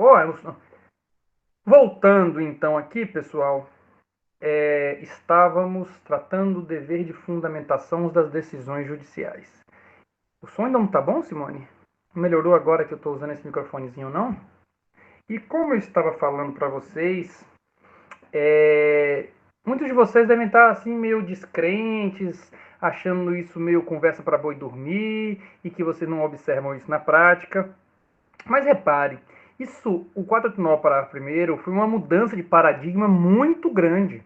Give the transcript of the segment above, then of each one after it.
Pô, voltando então aqui, pessoal, estávamos tratando do dever de fundamentação das decisões judiciais. O som ainda não tá bom, Simone? Melhorou agora que eu estou usando esse microfonezinho, não? E como eu estava falando para vocês, muitos de vocês devem estar assim meio descrentes, achando isso meio conversa para boi dormir e que vocês não observam isso na prática. Mas repare, isso, o 489 parágrafo primeiro, foi uma mudança de paradigma muito grande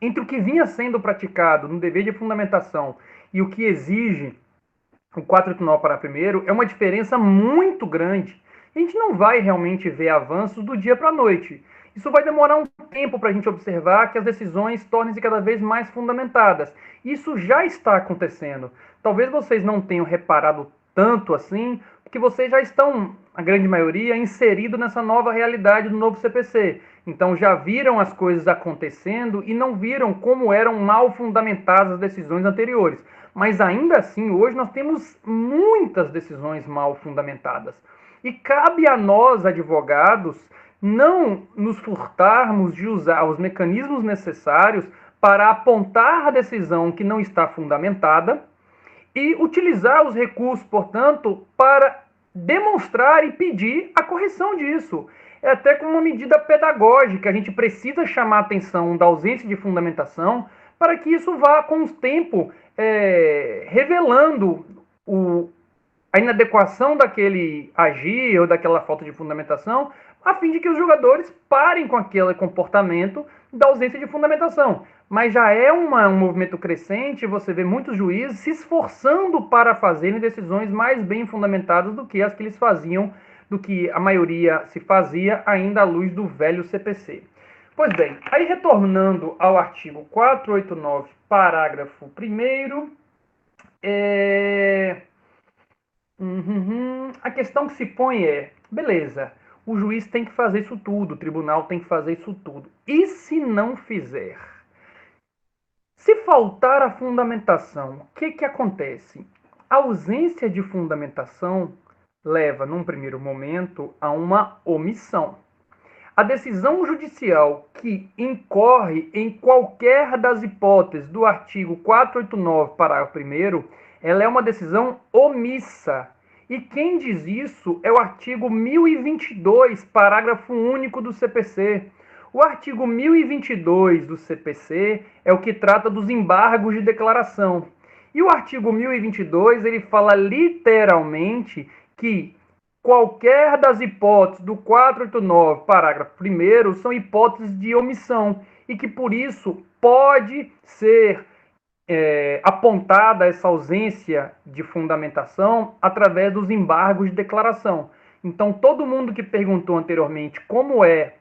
entre o que vinha sendo praticado no dever de fundamentação e o que exige o 489 parágrafo primeiro, é uma diferença muito grande. A gente não vai realmente ver avanços do dia para a noite. Isso vai demorar um tempo para a gente observar que as decisões tornem-se cada vez mais fundamentadas. Isso já está acontecendo. Talvez vocês não tenham reparado tanto assim, porque vocês já estão, a grande maioria, inserido nessa nova realidade do novo CPC. Então já viram as coisas acontecendo e não viram como eram mal fundamentadas as decisões anteriores. Mas ainda assim, hoje nós temos muitas decisões mal fundamentadas. E cabe a nós, advogados, não nos furtarmos de usar os mecanismos necessários para apontar a decisão que não está fundamentada e utilizar os recursos, portanto, para demonstrar e pedir a correção disso. É até como uma medida pedagógica, a gente precisa chamar a atenção da ausência de fundamentação para que isso vá, com o tempo, revelando a inadequação daquele agir ou daquela falta de fundamentação, a fim de que os jogadores parem com aquele comportamento da ausência de fundamentação. Mas já é um movimento crescente, você vê muitos juízes se esforçando para fazerem decisões mais bem fundamentadas do que as que eles faziam, do que a maioria se fazia ainda à luz do velho CPC. Pois bem, aí retornando ao artigo 489, parágrafo 1º, a questão que se põe é, beleza, o juiz tem que fazer isso tudo, o tribunal tem que fazer isso tudo. E se não fizer? Se faltar a fundamentação, o que acontece? A ausência de fundamentação leva, num primeiro momento, a uma omissão. A decisão judicial que incorre em qualquer das hipóteses do artigo 489, parágrafo 1º, ela é uma decisão omissa. E quem diz isso é o artigo 1022, parágrafo único do CPC. O artigo 1022 do CPC é o que trata dos embargos de declaração. E o artigo 1022, ele fala literalmente que qualquer das hipóteses do 489, parágrafo 1º, são hipóteses de omissão e que, por isso, pode ser apontada essa ausência de fundamentação através dos embargos de declaração. Então, todo mundo que perguntou anteriormente como é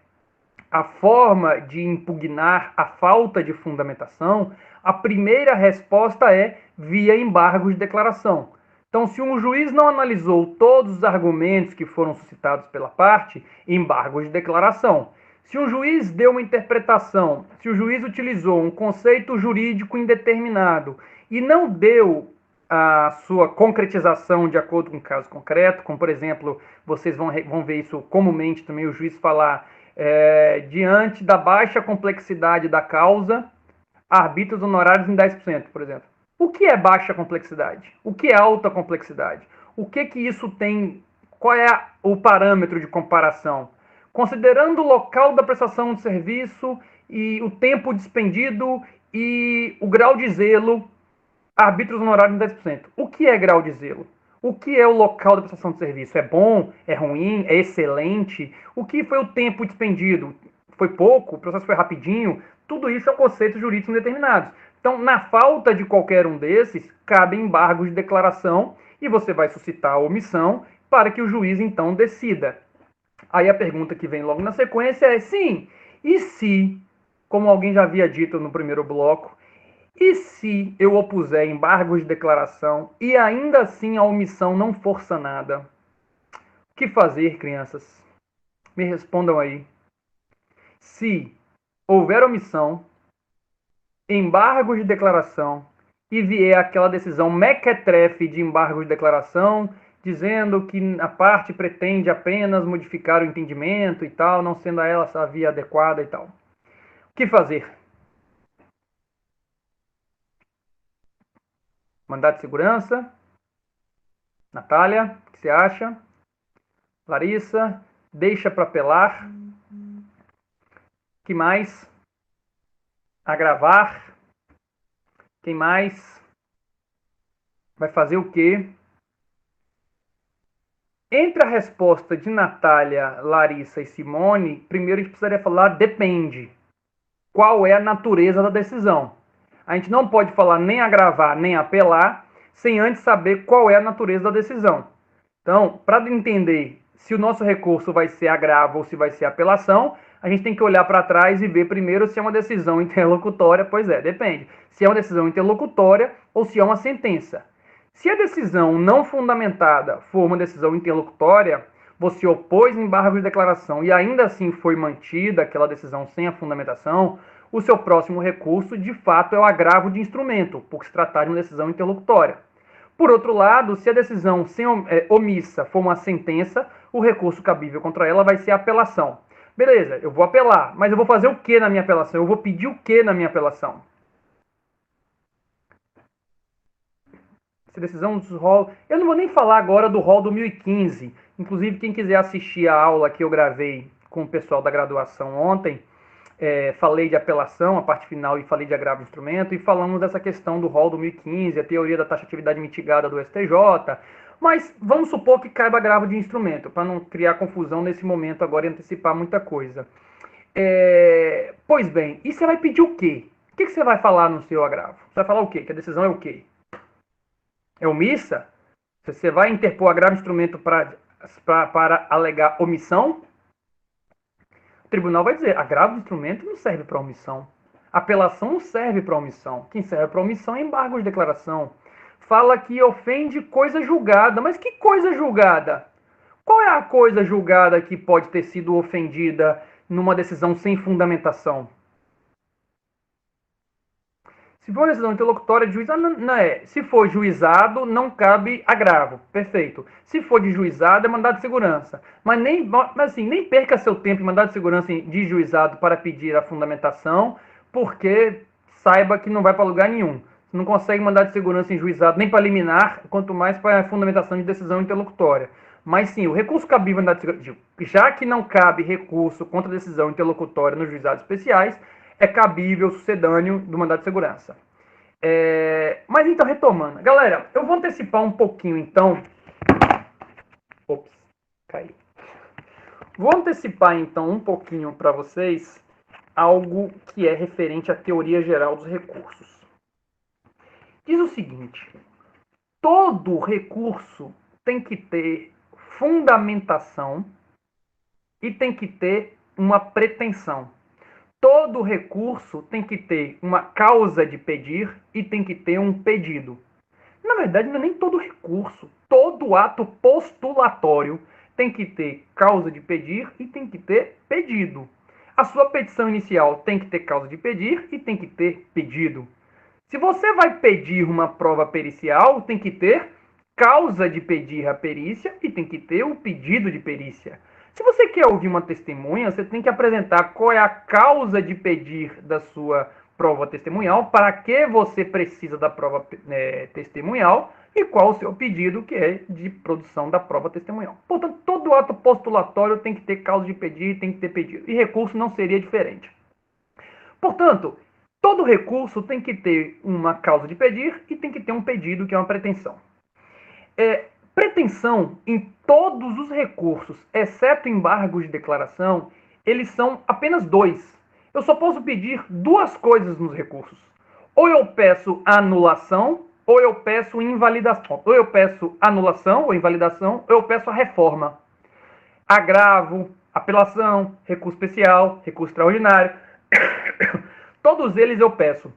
a forma de impugnar a falta de fundamentação, a primeira resposta é via embargos de declaração. Então, se um juiz não analisou todos os argumentos que foram suscitados pela parte, embargos de declaração. Se um juiz deu uma interpretação, se o juiz utilizou um conceito jurídico indeterminado e não deu a sua concretização de acordo com o caso concreto, como, por exemplo, vocês vão ver isso comumente também, o juiz falar diante da baixa complexidade da causa, arbitra os honorários em 10%, por exemplo. O que é baixa complexidade? O que é alta complexidade? O que isso tem? Qual é o parâmetro de comparação? Considerando o local da prestação de serviço e o tempo despendido e o grau de zelo, arbitra os honorários em 10%. O que é grau de zelo? O que é o local da prestação de serviço? É bom? É ruim? É excelente? O que foi o tempo despendido? Foi pouco? O processo foi rapidinho? Tudo isso é um conceito jurídico indeterminado. Então, na falta de qualquer um desses, cabe embargos de declaração e você vai suscitar a omissão para que o juiz, então, decida. Aí a pergunta que vem logo na sequência é, sim, e se, como alguém já havia dito no primeiro bloco, e se eu opuser embargos de declaração e ainda assim a omissão não for sanada? O que fazer, crianças? Me respondam aí. Se houver omissão, embargos de declaração e vier aquela decisão mequetrefe de embargo de declaração, dizendo que a parte pretende apenas modificar o entendimento e tal, não sendo ela essa via adequada e tal. O que fazer? Mandado de segurança? Natália, o que você acha? Larissa, deixa para apelar? Que mais? Agravar? Quem mais? Vai fazer o quê? Entre a resposta de Natália, Larissa e Simone, primeiro a gente precisaria falar depende. Qual é a natureza da decisão? A gente não pode falar nem agravar, nem apelar, sem antes saber qual é a natureza da decisão. Então, para entender se o nosso recurso vai ser agravo ou se vai ser apelação, a gente tem que olhar para trás e ver primeiro se é uma decisão interlocutória. Pois é, depende. Se é uma decisão interlocutória ou se é uma sentença. Se a decisão não fundamentada for uma decisão interlocutória, você opôs embargo de declaração e ainda assim foi mantida aquela decisão sem a fundamentação, o seu próximo recurso, de fato, é o agravo de instrumento, por se tratar de uma decisão interlocutória. Por outro lado, se a decisão omissa for uma sentença, o recurso cabível contra ela vai ser a apelação. Beleza, eu vou apelar, mas eu vou fazer o que na minha apelação? Eu vou pedir o que na minha apelação? Essa decisão dos rol... Eu não vou nem falar agora do rol 2015. Inclusive, quem quiser assistir a aula que eu gravei com o pessoal da graduação ontem, falei de apelação, a parte final, e falei de agravo de instrumento, e falamos dessa questão do rol 2015, a teoria da taxatividade mitigada do STJ, mas vamos supor que caiba agravo de instrumento, para não criar confusão nesse momento agora e antecipar muita coisa. Pois bem, e você vai pedir o quê? O que você vai falar no seu agravo? Você vai falar o quê? Que a decisão é o quê? É omissa? Você vai interpor agravo de instrumento para alegar omissão? O tribunal vai dizer, agravo de instrumento não serve para omissão. Apelação não serve para omissão. Quem serve para omissão é embargo de declaração. Fala que ofende coisa julgada. Mas que coisa julgada? Qual é a coisa julgada que pode ter sido ofendida numa decisão sem fundamentação? Se for uma decisão interlocutória de juizado, se for juizado, não cabe agravo. Perfeito. Se for de juizado, é mandado de segurança. Mas nem perca seu tempo em mandado de segurança de juizado para pedir a fundamentação, porque saiba que não vai para lugar nenhum. Você não consegue mandar de segurança em juizado nem para liminar, quanto mais para a fundamentação de decisão interlocutória. Mas sim, o recurso cabível em mandado de segurança, já que não cabe recurso contra decisão interlocutória nos juizados especiais, é cabível o sucedâneo do mandado de segurança. Mas então, retomando. Galera, eu vou antecipar um pouquinho, então. Ops, caiu. Vou antecipar, então, um pouquinho para vocês algo que é referente à teoria geral dos recursos. Diz o seguinte: todo recurso tem que ter fundamentação e tem que ter uma pretensão. Todo recurso tem que ter uma causa de pedir e tem que ter um pedido. Na verdade, não é nem todo recurso. Todo ato postulatório tem que ter causa de pedir e tem que ter pedido. A sua petição inicial tem que ter causa de pedir e tem que ter pedido. Se você vai pedir uma prova pericial, tem que ter causa de pedir a perícia e tem que ter o pedido de perícia. Se você quer ouvir uma testemunha, você tem que apresentar qual é a causa de pedir da sua prova testemunhal, para que você precisa da prova testemunhal e qual o seu pedido, que é de produção da prova testemunhal. Portanto, todo ato postulatório tem que ter causa de pedir, tem que ter pedido. E recurso não seria diferente. Portanto, todo recurso tem que ter uma causa de pedir e tem que ter um pedido, que é uma pretensão. Pretensão, em todos os recursos, exceto embargos de declaração, eles são apenas dois. Eu só posso pedir duas coisas nos recursos. Ou eu peço anulação, ou eu peço invalidação. Ou eu peço anulação ou invalidação, ou eu peço a reforma. Agravo, apelação, recurso especial, recurso extraordinário. Todos eles eu peço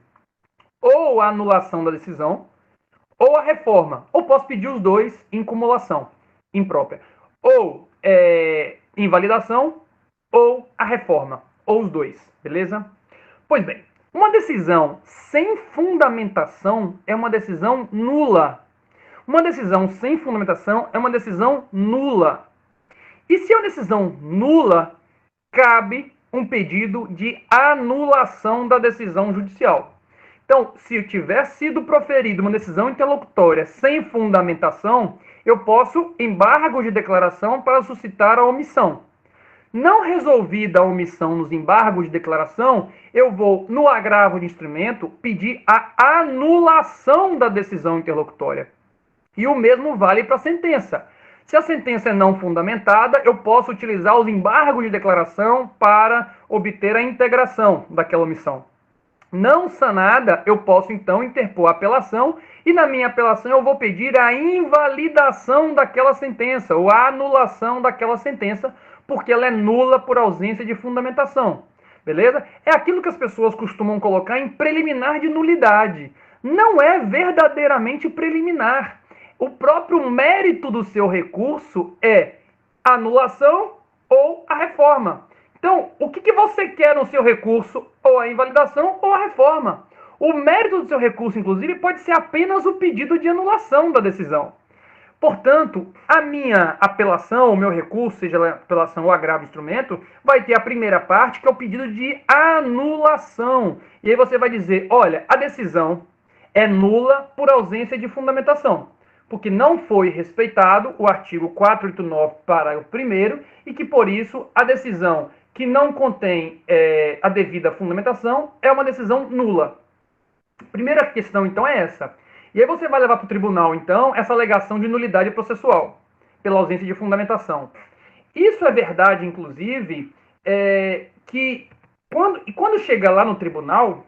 ou a anulação da decisão, ou a reforma. Ou posso pedir os dois em cumulação imprópria. Ou invalidação, ou a reforma. Ou os dois, beleza? Pois bem, uma decisão sem fundamentação é uma decisão nula. Uma decisão sem fundamentação é uma decisão nula. E se é uma decisão nula, cabe um pedido de anulação da decisão judicial. Então, se tiver sido proferida uma decisão interlocutória sem fundamentação, eu posso embargo de declaração para suscitar a omissão. Não resolvida a omissão nos embargos de declaração, eu vou, no agravo de instrumento, pedir a anulação da decisão interlocutória. E o mesmo vale para a sentença. Se a sentença é não fundamentada, eu posso utilizar os embargos de declaração para obter a integração daquela omissão. Não sanada, eu posso então interpor a apelação e na minha apelação eu vou pedir a invalidação daquela sentença ou a anulação daquela sentença, porque ela é nula por ausência de fundamentação. Beleza? É aquilo que as pessoas costumam colocar em preliminar de nulidade. Não é verdadeiramente preliminar. O próprio mérito do seu recurso é a anulação ou a reforma. Então, o que você quer no seu recurso? Ou a invalidação ou a reforma. O mérito do seu recurso, inclusive, pode ser apenas o pedido de anulação da decisão. Portanto, a minha apelação, o meu recurso, seja ela apelação ou agravo de instrumento, vai ter a primeira parte, que é o pedido de anulação. E aí você vai dizer, olha, a decisão é nula por ausência de fundamentação, porque não foi respeitado o artigo 489, parágrafo 1º, e que, por isso, a decisão que não contém a devida fundamentação é uma decisão nula. Primeira questão, então, é essa. E aí você vai levar para o tribunal, então, essa alegação de nulidade processual, pela ausência de fundamentação. Isso é verdade, inclusive, que quando chega lá no tribunal,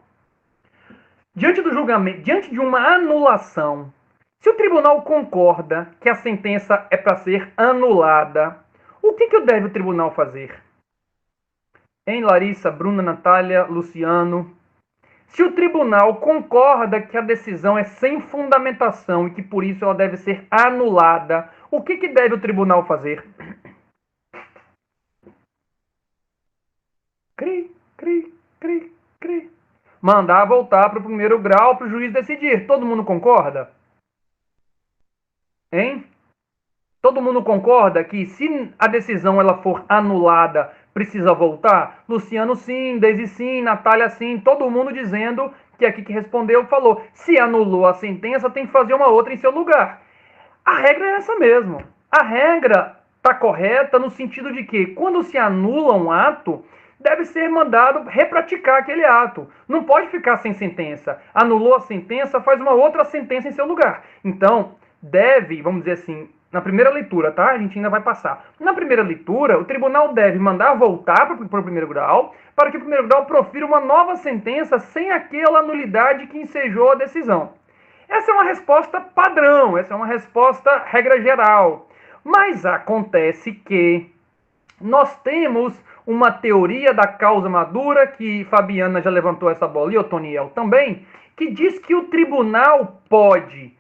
diante do julgamento, diante de uma anulação, se o tribunal concorda que a sentença é para ser anulada, o que deve o tribunal fazer? Hein, Larissa, Bruna, Natália, Luciano? Se o tribunal concorda que a decisão é sem fundamentação e que por isso ela deve ser anulada, o que deve o tribunal fazer? Mandar voltar para o primeiro grau para o juiz decidir. Todo mundo concorda? Hein? Todo mundo concorda que se a decisão ela for anulada, precisa voltar? Luciano sim, Deise sim, Natália sim, todo mundo dizendo que aqui que respondeu falou. Se anulou a sentença, tem que fazer uma outra em seu lugar. A regra é essa mesmo. A regra está correta no sentido de que quando se anula um ato, deve ser mandado repraticar aquele ato. Não pode ficar sem sentença. Anulou a sentença, faz uma outra sentença em seu lugar. Então, deve, vamos dizer assim, na primeira leitura, tá? A gente ainda vai passar. Na primeira leitura, o tribunal deve mandar voltar para o primeiro grau, para que o primeiro grau profira uma nova sentença sem aquela nulidade que ensejou a decisão. Essa é uma resposta padrão, essa é uma resposta regra geral. Mas acontece que nós temos uma teoria da causa madura, que Fabiana já levantou essa bola, e Otoniel também, que diz que o tribunal pode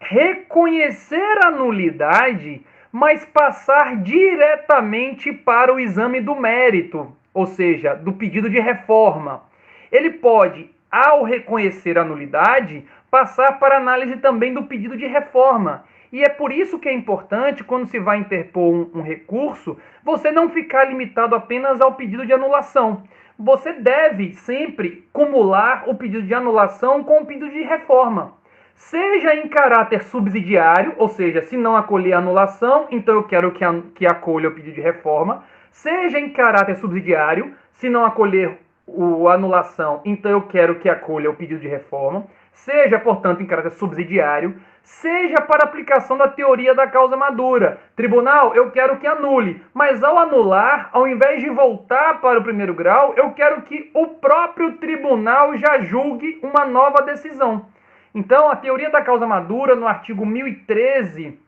reconhecer a nulidade, mas passar diretamente para o exame do mérito, ou seja, do pedido de reforma. Ele pode, ao reconhecer a nulidade, passar para análise também do pedido de reforma. E é por isso que é importante, quando se vai interpor um recurso, você não ficar limitado apenas ao pedido de anulação. Você deve sempre cumular o pedido de anulação com o pedido de reforma. Seja em caráter subsidiário, ou seja, se não acolher a anulação, então eu quero que acolha o pedido de reforma. Seja em caráter subsidiário, se não acolher a anulação, então eu quero que acolha o pedido de reforma. Seja, portanto, em caráter subsidiário, seja para aplicação da teoria da causa madura. Tribunal, eu quero que anule, mas ao anular, ao invés de voltar para o primeiro grau, eu quero que o próprio tribunal já julgue uma nova decisão. Então, a teoria da causa madura, no artigo 1013,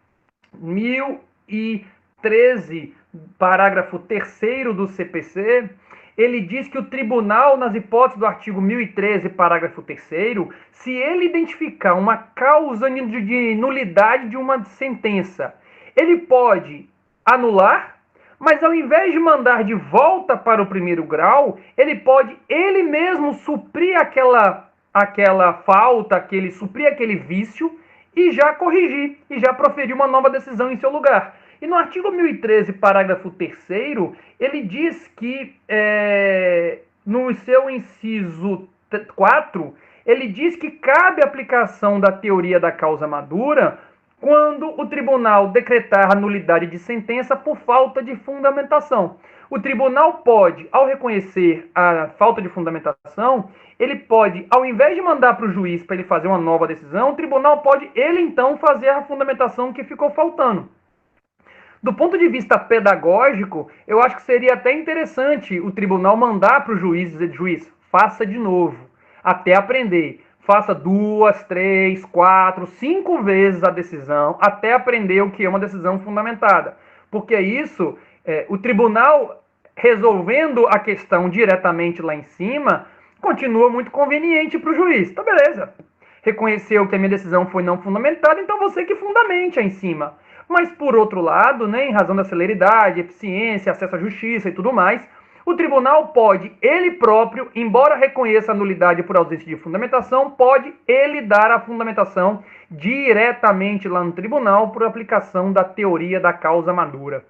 parágrafo 3º do CPC, ele diz que o tribunal, nas hipóteses do artigo 1013, parágrafo 3º, se ele identificar uma causa de nulidade de uma sentença, ele pode anular, mas ao invés de mandar de volta para o primeiro grau, ele pode ele mesmo suprir aquela falta, suprir aquele vício e já corrigir, e já proferir uma nova decisão em seu lugar. E no artigo 1013, parágrafo 3º, ele diz que, no seu inciso 4, ele diz que cabe a aplicação da teoria da causa madura quando o tribunal decretar a nulidade de sentença por falta de fundamentação. O tribunal pode, ao reconhecer a falta de fundamentação, ele pode, ao invés de mandar para o juiz para ele fazer uma nova decisão, o tribunal pode, ele então, fazer a fundamentação que ficou faltando. Do ponto de vista pedagógico, eu acho que seria até interessante o tribunal mandar para o juiz dizer, juiz, faça de novo, até aprender. Faça 2, 3, 4, 5 vezes a decisão, até aprender o que é uma decisão fundamentada. Porque isso, o tribunal resolvendo a questão diretamente lá em cima, continua muito conveniente para o juiz. Então, beleza. Reconheceu que a minha decisão foi não fundamentada, então você que fundamente aí em cima. Mas, por outro lado, né, em razão da celeridade, eficiência, acesso à justiça e tudo mais, o tribunal pode, ele próprio, embora reconheça a nulidade por ausência de fundamentação, pode ele dar a fundamentação diretamente lá no tribunal por aplicação da teoria da causa madura.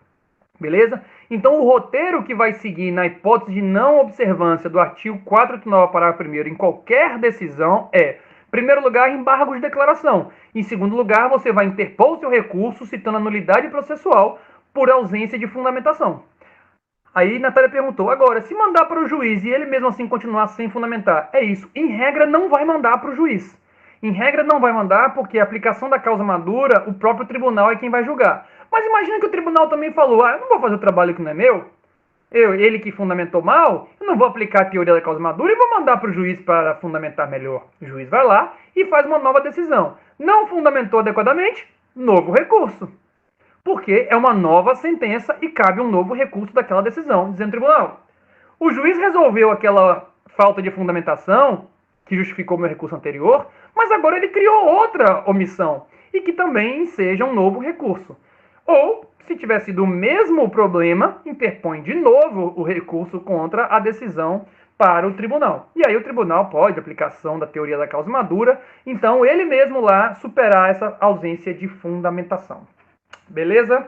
Beleza? Então, o roteiro que vai seguir na hipótese de não observância do artigo 489, parágrafo 1º, em qualquer decisão é, em primeiro lugar, embargo de declaração. Em segundo lugar, você vai interpor o seu recurso citando a nulidade processual por ausência de fundamentação. Aí, Natália perguntou, agora, se mandar para o juiz e ele mesmo assim continuar sem fundamentar, é isso. Em regra, não vai mandar para o juiz. Em regra, não vai mandar porque a aplicação da causa madura, o próprio tribunal é quem vai julgar. Mas imagina que o tribunal também falou, eu não vou fazer o trabalho que não é meu, ele que fundamentou mal, eu não vou aplicar a teoria da causa madura e vou mandar para o juiz para fundamentar melhor. O juiz vai lá e faz uma nova decisão. Não fundamentou adequadamente, novo recurso. Porque é uma nova sentença e cabe um novo recurso daquela decisão, dizendo o tribunal. O juiz resolveu aquela falta de fundamentação, que justificou meu recurso anterior, mas agora ele criou outra omissão, e que também seja um novo recurso. Ou, se tiver sido o mesmo problema, interpõe de novo o recurso contra a decisão para o tribunal. E aí o tribunal pode, aplicação da teoria da causa madura, então ele mesmo lá superar essa ausência de fundamentação. Beleza?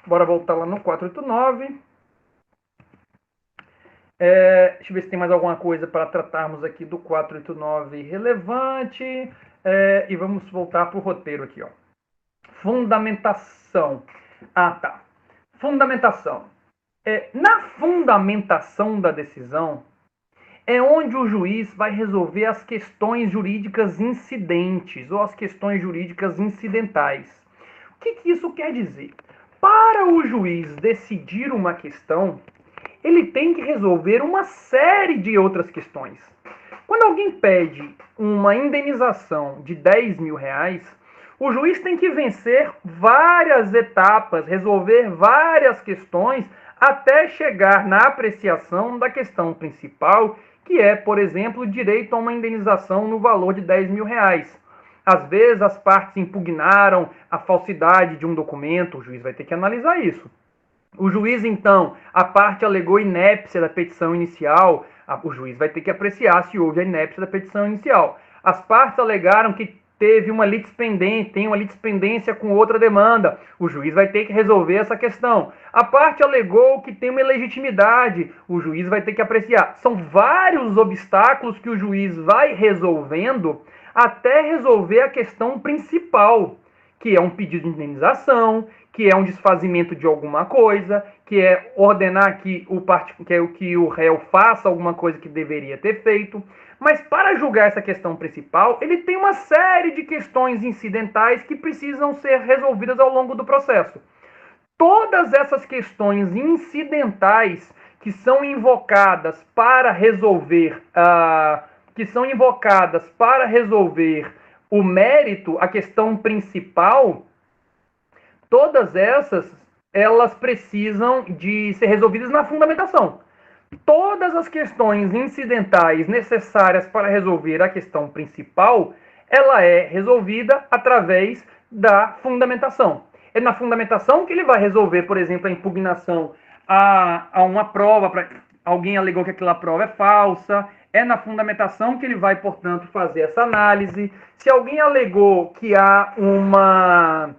Bora voltar lá no 489. Deixa eu ver se tem mais alguma coisa para tratarmos aqui do 489 relevante. E vamos voltar para o roteiro aqui, ó. Fundamentação. Tá. Fundamentação. Na fundamentação da decisão, é onde o juiz vai resolver as questões jurídicas incidentes ou as questões jurídicas incidentais. O que isso quer dizer? Para o juiz decidir uma questão, ele tem que resolver uma série de outras questões. Quando alguém pede uma indenização de 10 mil reais, o juiz tem que vencer várias etapas, resolver várias questões, até chegar na apreciação da questão principal, que é, por exemplo, o direito a uma indenização no valor de 10 mil reais. Às vezes as partes impugnaram a falsidade de um documento, o juiz vai ter que analisar isso. O juiz, então, a parte alegou inépcia da petição inicial, o juiz vai ter que apreciar se houve a inépcia da petição inicial. As partes alegaram que teve uma litispendência, tem uma litispendência com outra demanda, o juiz vai ter que resolver essa questão. A parte alegou que tem uma ilegitimidade, o juiz vai ter que apreciar. São vários obstáculos que o juiz vai resolvendo até resolver a questão principal, que é um pedido de indenização, que é um desfazimento de alguma coisa, que é ordenar que o réu faça alguma coisa que deveria ter feito. Mas para julgar essa questão principal, ele tem uma série de questões incidentais que precisam ser resolvidas ao longo do processo. Todas essas questões incidentais que são invocadas para resolver o mérito, a questão principal, todas elas precisam de ser resolvidas na fundamentação. Todas as questões incidentais necessárias para resolver a questão principal, ela é resolvida através da fundamentação. É na fundamentação que ele vai resolver, por exemplo, a impugnação a uma prova, alguém alegou que aquela prova é falsa, É na fundamentação que ele vai, portanto, fazer essa análise. Se alguém alegou que há uma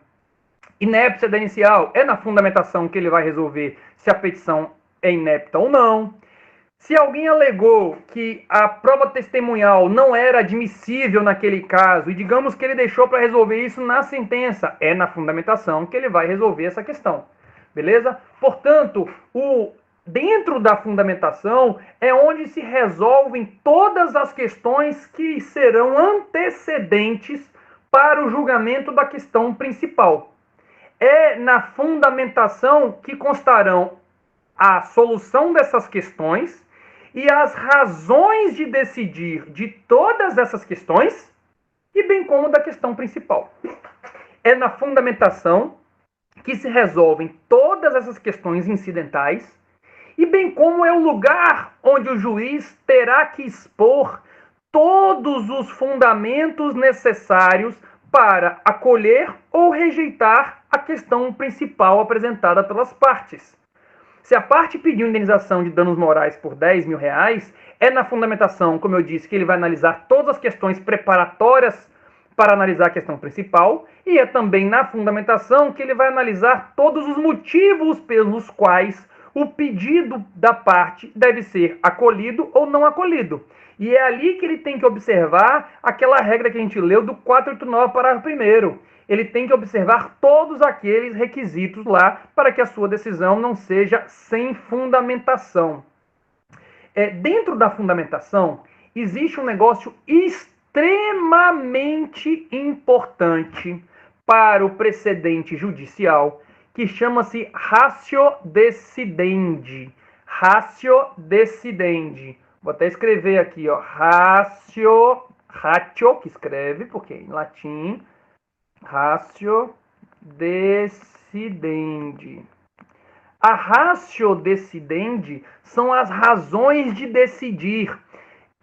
inépcia da inicial, é na fundamentação que ele vai resolver se a petição é inepta ou não. Se alguém alegou que a prova testemunhal não era admissível naquele caso, e digamos que ele deixou para resolver isso na sentença, é na fundamentação que ele vai resolver essa questão. Beleza? Portanto, dentro da fundamentação é onde se resolvem todas as questões que serão antecedentes para o julgamento da questão principal. É na fundamentação que constarão a solução dessas questões e as razões de decidir de todas essas questões, e bem como da questão principal. É na fundamentação que se resolvem todas essas questões incidentais, e bem como é o lugar onde o juiz terá que expor todos os fundamentos necessários para acolher ou rejeitar a questão principal apresentada pelas partes. Se a parte pediu indenização de danos morais por R$10.000, é na fundamentação, como eu disse, que ele vai analisar todas as questões preparatórias para analisar a questão principal, e é também na fundamentação que ele vai analisar todos os motivos pelos quais o pedido da parte deve ser acolhido ou não acolhido. E é ali que ele tem que observar aquela regra que a gente leu do 489, parágrafo 1º. Ele tem que observar todos aqueles requisitos lá para que a sua decisão não seja sem fundamentação. Dentro da fundamentação, existe um negócio extremamente importante para o precedente judicial, que chama-se ratio decidendi. Ratio decidendi. Vou até escrever aqui, ó, ratio, que escreve, porque em latim, ratio decidendi. A ratio decidendi são as razões de decidir.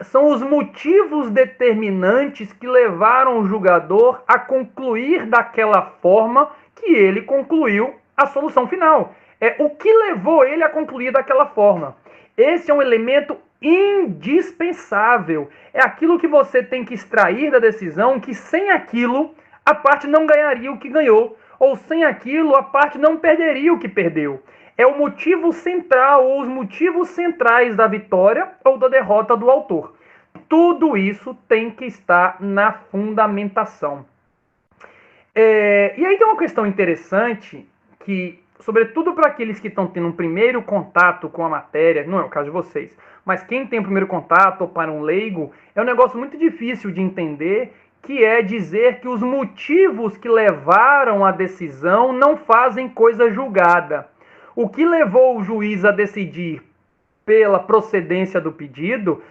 São os motivos determinantes que levaram o julgador a concluir daquela forma que ele concluiu a solução final. É o que levou ele a concluir daquela forma. Esse é um elemento indispensável. É aquilo que você tem que extrair da decisão, que sem aquilo a parte não ganharia o que ganhou, ou sem aquilo a parte não perderia o que perdeu. É o motivo central, ou os motivos centrais da vitória ou da derrota do autor. Tudo isso tem que estar na fundamentação. E aí tem uma questão interessante que, sobretudo para aqueles que estão tendo um primeiro contato com a matéria, não é o caso de vocês, mas quem tem o primeiro contato ou para um leigo, é um negócio muito difícil de entender, que é dizer que os motivos que levaram à decisão não fazem coisa julgada. O que levou o juiz a decidir pela procedência do pedido,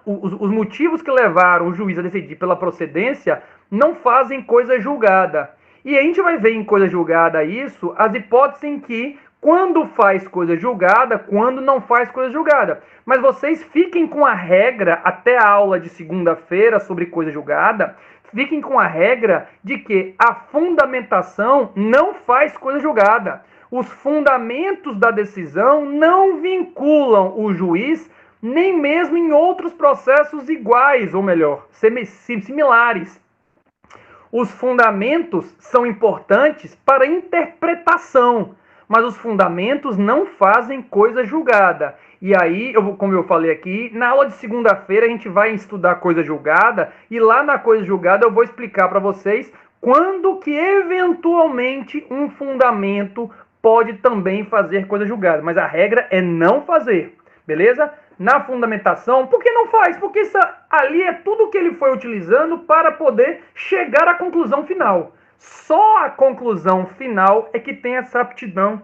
os motivos que levaram o juiz a decidir pela procedência não fazem coisa julgada. E a gente vai ver em coisa julgada isso, as hipóteses em que, quando faz coisa julgada, quando não faz coisa julgada. Mas vocês fiquem com a regra, até a aula de segunda-feira sobre coisa julgada, fiquem com a regra de que a fundamentação não faz coisa julgada. Os fundamentos da decisão não vinculam o juiz, nem mesmo em outros processos iguais, ou melhor, similares. Os fundamentos são importantes para a interpretação, mas os fundamentos não fazem coisa julgada. E aí, como eu falei aqui, na aula de segunda-feira a gente vai estudar coisa julgada, e lá na coisa julgada eu vou explicar para vocês quando que eventualmente um fundamento pode também fazer coisa julgada, mas a regra é não fazer, beleza? Na fundamentação, por que não faz? Porque ali é tudo que ele foi utilizando para poder chegar à conclusão final. Só a conclusão final é que tem essa aptidão.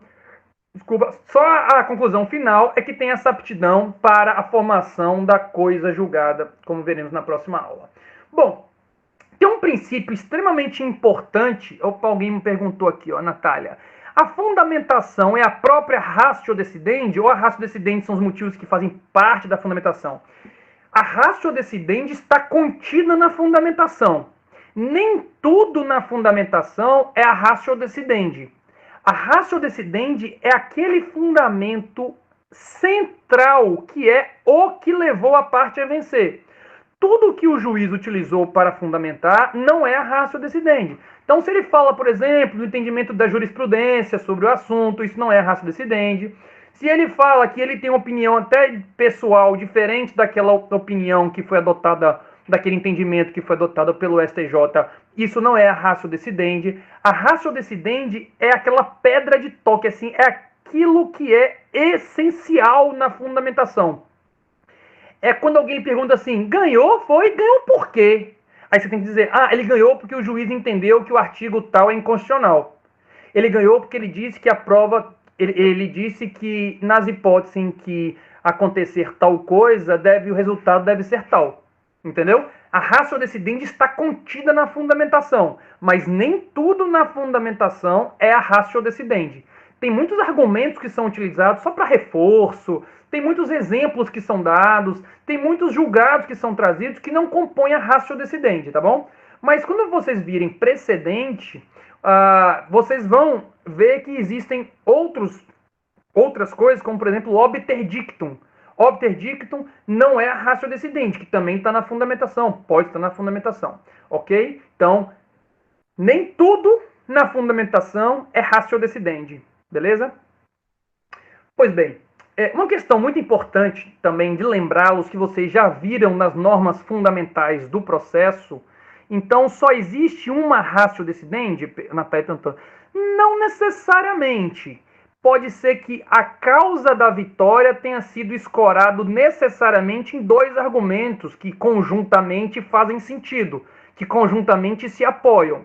Só a conclusão final é que tem essa aptidão para a formação da coisa julgada, como veremos na próxima aula. Bom, tem um princípio extremamente importante. Opa, alguém me perguntou aqui, ó, Natália. A fundamentação é a própria ratio decidendi ou a ratio decidendi são os motivos que fazem parte da fundamentação? A ratio decidendi está contida na fundamentação. Nem tudo na fundamentação é a ratio decidendi. A ratio decidendi é aquele fundamento central, que é o que levou a parte a vencer. Tudo que o juiz utilizou para fundamentar não é a ratio decidendi. Então, se ele fala, por exemplo, do entendimento da jurisprudência sobre o assunto, isso não é a ratio decidendi. Se ele fala que ele tem uma opinião até pessoal diferente daquela opinião que foi adotada, daquele entendimento que foi adotado pelo STJ, isso não é a ratio decidendi. A ratio decidendi é aquela pedra de toque, assim, é aquilo que é essencial na fundamentação. É quando alguém pergunta assim, ganhou? Ganhou por quê? Aí você tem que dizer, ele ganhou porque o juiz entendeu que o artigo tal é inconstitucional. Ele ganhou porque ele disse que a prova, ele disse que nas hipóteses em que acontecer tal coisa, o resultado deve ser tal. Entendeu? A ratio decidendi está contida na fundamentação, mas nem tudo na fundamentação é a ratio decidendi. Tem muitos argumentos que são utilizados só para reforço, tem muitos exemplos que são dados, tem muitos julgados que são trazidos que não compõem a ratio decidendi, tá bom? Mas quando vocês virem precedente, vocês vão ver que existem outras coisas, como por exemplo o obter dictum. Obter dictum não é a ratio decidendi, que também está na fundamentação, pode estar na fundamentação, ok? Então, nem tudo na fundamentação é ratio decidendi, beleza? Pois bem, uma questão muito importante também de lembrá-los que vocês já viram nas normas fundamentais do processo. Então, só existe uma ratio decidendi, Natália Tantão? Não necessariamente. Pode ser que a causa da vitória tenha sido escorado necessariamente em dois argumentos que conjuntamente fazem sentido, que conjuntamente se apoiam.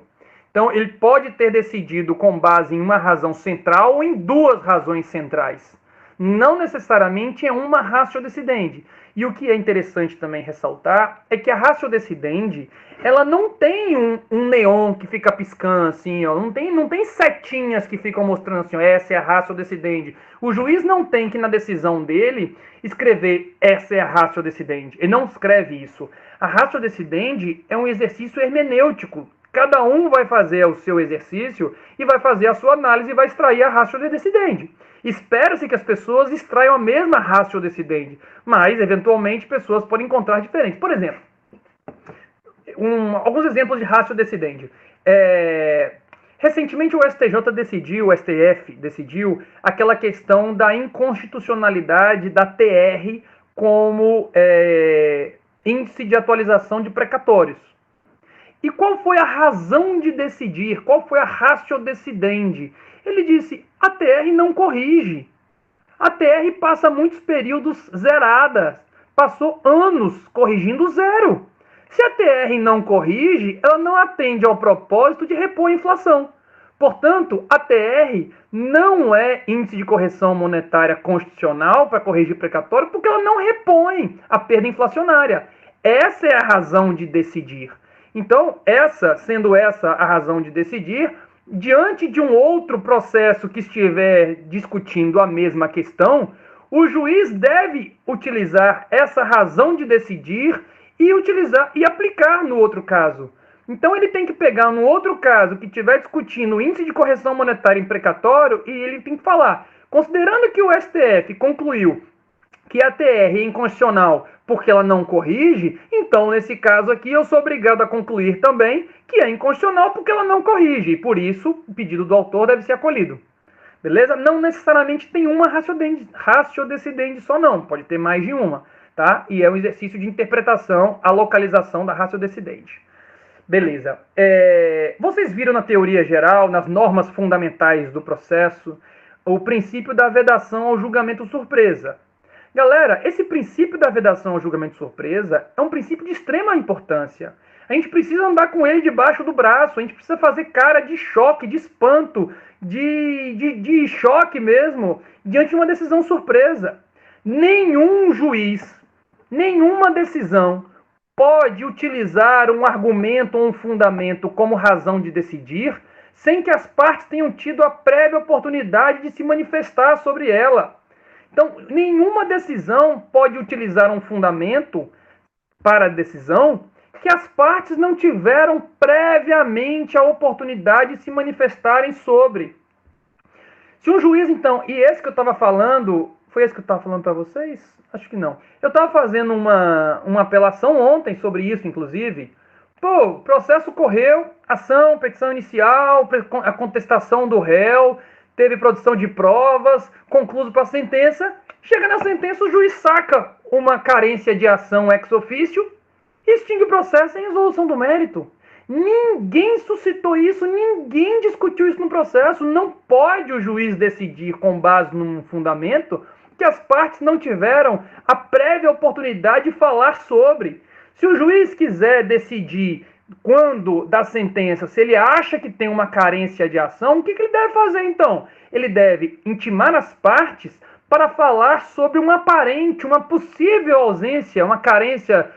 Então, ele pode ter decidido com base em uma razão central ou em duas razões centrais. Não necessariamente é uma ratio decidendi. E o que é interessante também ressaltar é que a ratio decidendi, ela não tem um neon que fica piscando assim, ó, não tem setinhas que ficam mostrando assim, ó, essa é a ratio decidendi. O juiz não tem que na decisão dele escrever essa é a ratio decidendi. Ele não escreve isso. A ratio decidendi é um exercício hermenêutico. Cada um vai fazer o seu exercício e vai fazer a sua análise e vai extrair a ratio decidendi. Espera-se que as pessoas extraiam a mesma ratio decidendi, mas, eventualmente, pessoas podem encontrar diferentes. Por exemplo, alguns exemplos de ratio decidendi. Recentemente, o STF decidiu aquela questão da inconstitucionalidade da TR como índice de atualização de precatórios. E qual foi a razão de decidir? Qual foi a ratio decidendi? Ele disse, a TR não corrige. A TR passa muitos períodos zerada. Passou anos corrigindo zero. Se a TR não corrige, ela não atende ao propósito de repor a inflação. Portanto, a TR não é índice de correção monetária constitucional para corrigir precatório, porque ela não repõe a perda inflacionária. Essa é a razão de decidir. Então, sendo essa a razão de decidir, diante de um outro processo que estiver discutindo a mesma questão, o juiz deve utilizar essa razão de decidir e aplicar no outro caso. Então, ele tem que pegar no outro caso que estiver discutindo o índice de correção monetária em precatório e ele tem que falar, considerando que o STF concluiu que a TR é inconstitucional porque ela não corrige, então, nesse caso aqui, eu sou obrigado a concluir também que é inconstitucional porque ela não corrige. E, por isso, o pedido do autor deve ser acolhido. Beleza? Não necessariamente tem uma ratio decidendi só, não. Pode ter mais de uma. Tá? E é um exercício de interpretação, a localização da ratio decidendi. Beleza. Vocês viram na teoria geral, nas normas fundamentais do processo, o princípio da vedação ao julgamento surpresa. Galera, esse princípio da vedação ao julgamento surpresa é um princípio de extrema importância. A gente precisa andar com ele debaixo do braço, a gente precisa fazer cara de choque, de espanto, de choque mesmo, diante de uma decisão surpresa. Nenhum juiz, nenhuma decisão pode utilizar um argumento ou um fundamento como razão de decidir sem que as partes tenham tido a prévia oportunidade de se manifestar sobre ela. Então, nenhuma decisão pode utilizar um fundamento para a decisão que as partes não tiveram previamente a oportunidade de se manifestarem sobre. Se um juiz, então, e esse que eu estava falando, Foi esse que eu estava falando para vocês? Acho que não. Eu estava fazendo uma apelação ontem sobre isso, inclusive. Pô, o processo correu, ação, petição inicial, a contestação do réu, teve produção de provas, concluso para a sentença. Chega na sentença, o juiz saca uma carência de ação ex officio e extingue o processo em resolução do mérito. Ninguém suscitou isso, ninguém discutiu isso no processo. Não pode o juiz decidir com base num fundamento que as partes não tiveram a prévia oportunidade de falar sobre. Se o juiz quiser decidir quando da sentença, se ele acha que tem uma carência de ação, o que ele deve fazer então? Ele deve intimar as partes para falar sobre uma aparente, uma possível ausência, uma carência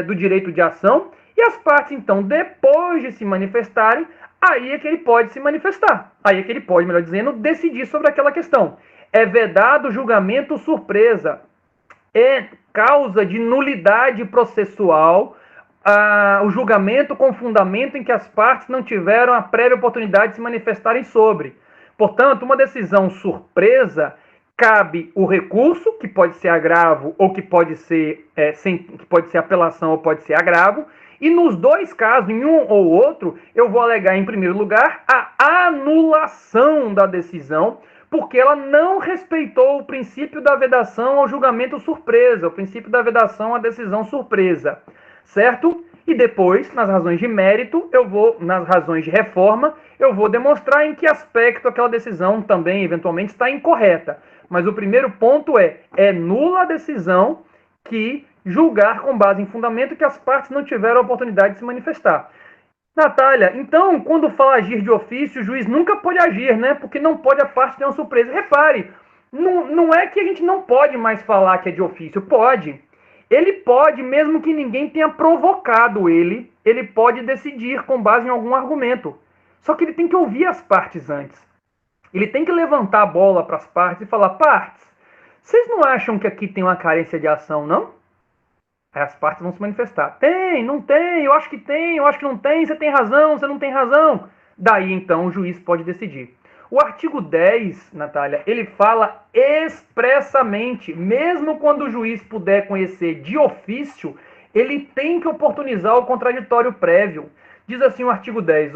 do direito de ação, e as partes, então, depois de se manifestarem, aí é que ele pode se manifestar. Aí é que ele pode, melhor dizendo, decidir sobre aquela questão. É vedado julgamento surpresa. É causa de nulidade processual o julgamento com fundamento em que as partes não tiveram a prévia oportunidade de se manifestarem sobre. Portanto, uma decisão surpresa, cabe o recurso, que pode ser agravo ou que pode ser apelação ou pode ser agravo, e nos dois casos, em um ou outro, eu vou alegar em primeiro lugar a anulação da decisão, porque ela não respeitou o princípio da vedação ao julgamento surpresa, o princípio da vedação à decisão surpresa, certo? E depois, nas razões de mérito, nas razões de reforma, eu vou demonstrar em que aspecto aquela decisão também, eventualmente, está incorreta. Mas o primeiro ponto é nula a decisão que julgar com base em fundamento que as partes não tiveram a oportunidade de se manifestar. Natália, então, quando fala agir de ofício, o juiz nunca pode agir, né? Porque não pode a parte ter uma surpresa. Repare, não é que a gente não pode mais falar que é de ofício. Pode. Ele pode, mesmo que ninguém tenha provocado ele pode decidir com base em algum argumento. Só que ele tem que ouvir as partes antes. Ele tem que levantar a bola para as partes e falar: partes, vocês não acham que aqui tem uma carência de ação, não? Aí as partes vão se manifestar. Tem, não tem, eu acho que tem, eu acho que não tem, você tem razão, você não tem razão. Daí, então, o juiz pode decidir. O artigo 10, Natália, ele fala expressamente, mesmo quando o juiz puder conhecer de ofício, ele tem que oportunizar o contraditório prévio. Diz assim o artigo 10,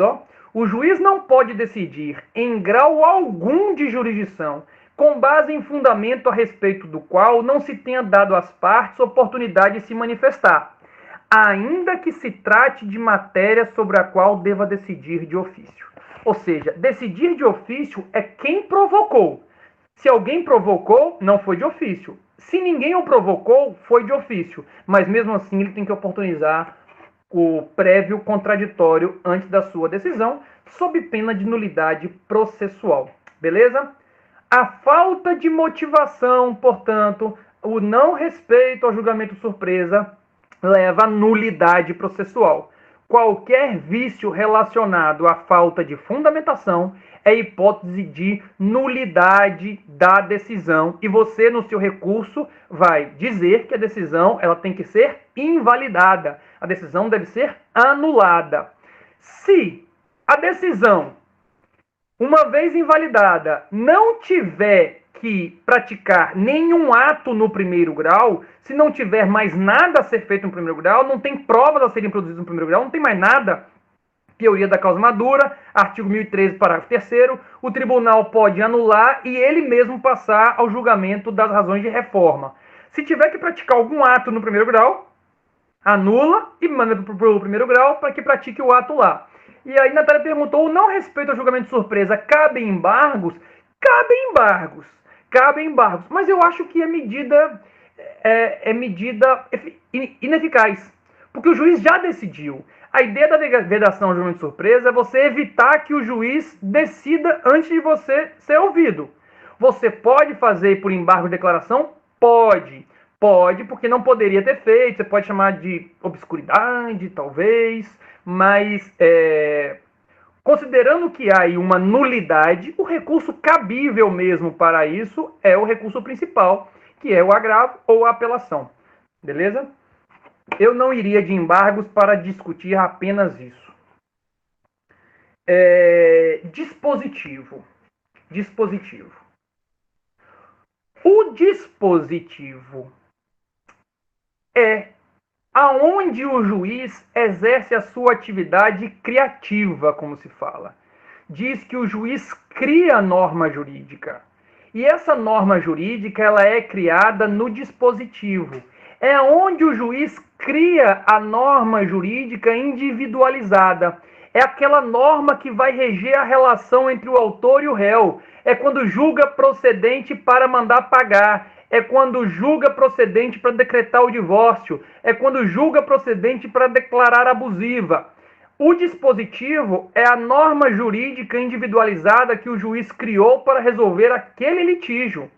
o juiz não pode decidir em grau algum de jurisdição, com base em fundamento a respeito do qual não se tenha dado às partes oportunidade de se manifestar, ainda que se trate de matéria sobre a qual deva decidir de ofício. Ou seja, decidir de ofício é quem provocou. Se alguém provocou, não foi de ofício. Se ninguém o provocou, foi de ofício. Mas mesmo assim, ele tem que oportunizar o prévio contraditório antes da sua decisão, sob pena de nulidade processual. Beleza? A falta de motivação, portanto, o não respeito ao julgamento surpresa leva à nulidade processual. Qualquer vício relacionado à falta de fundamentação é hipótese de nulidade da decisão e você, no seu recurso, vai dizer que a decisão ela tem que ser invalidada. A decisão deve ser anulada. Se a decisão, uma vez invalidada, não tiver que praticar nenhum ato no primeiro grau, se não tiver mais nada a ser feito no primeiro grau, não tem provas a serem produzidas no primeiro grau, não tem mais nada, teoria da causa madura, artigo 1013, parágrafo 3º, o tribunal pode anular e ele mesmo passar ao julgamento das razões de reforma. Se tiver que praticar algum ato no primeiro grau, anula e manda para o primeiro grau para que pratique o ato lá. E aí Natália perguntou, o não respeito ao julgamento de surpresa, cabem embargos? Cabem embargos. Cabem embargos. Mas eu acho que é medida ineficaz. Porque o juiz já decidiu. A ideia da vedação ao julgamento de surpresa é você evitar que o juiz decida antes de você ser ouvido. Você pode fazer por embargo de declaração? Pode. Pode, porque não poderia ter feito. Você pode chamar de obscuridade, talvez. Mas, considerando que há aí uma nulidade, o recurso cabível mesmo para isso é o recurso principal, que é o agravo ou a apelação. Beleza? Eu não iria de embargos para discutir apenas isso. Dispositivo. O O dispositivo é aonde o juiz exerce a sua atividade criativa, como se fala. Diz que o juiz cria a norma jurídica. E essa norma jurídica ela é criada no dispositivo. É onde o juiz cria a norma jurídica individualizada. É aquela norma que vai reger a relação entre o autor e o réu. É quando julga procedente para mandar pagar. É quando julga procedente para decretar o divórcio. É quando julga procedente para declarar abusiva. O dispositivo é a norma jurídica individualizada que o juiz criou para resolver aquele litígio.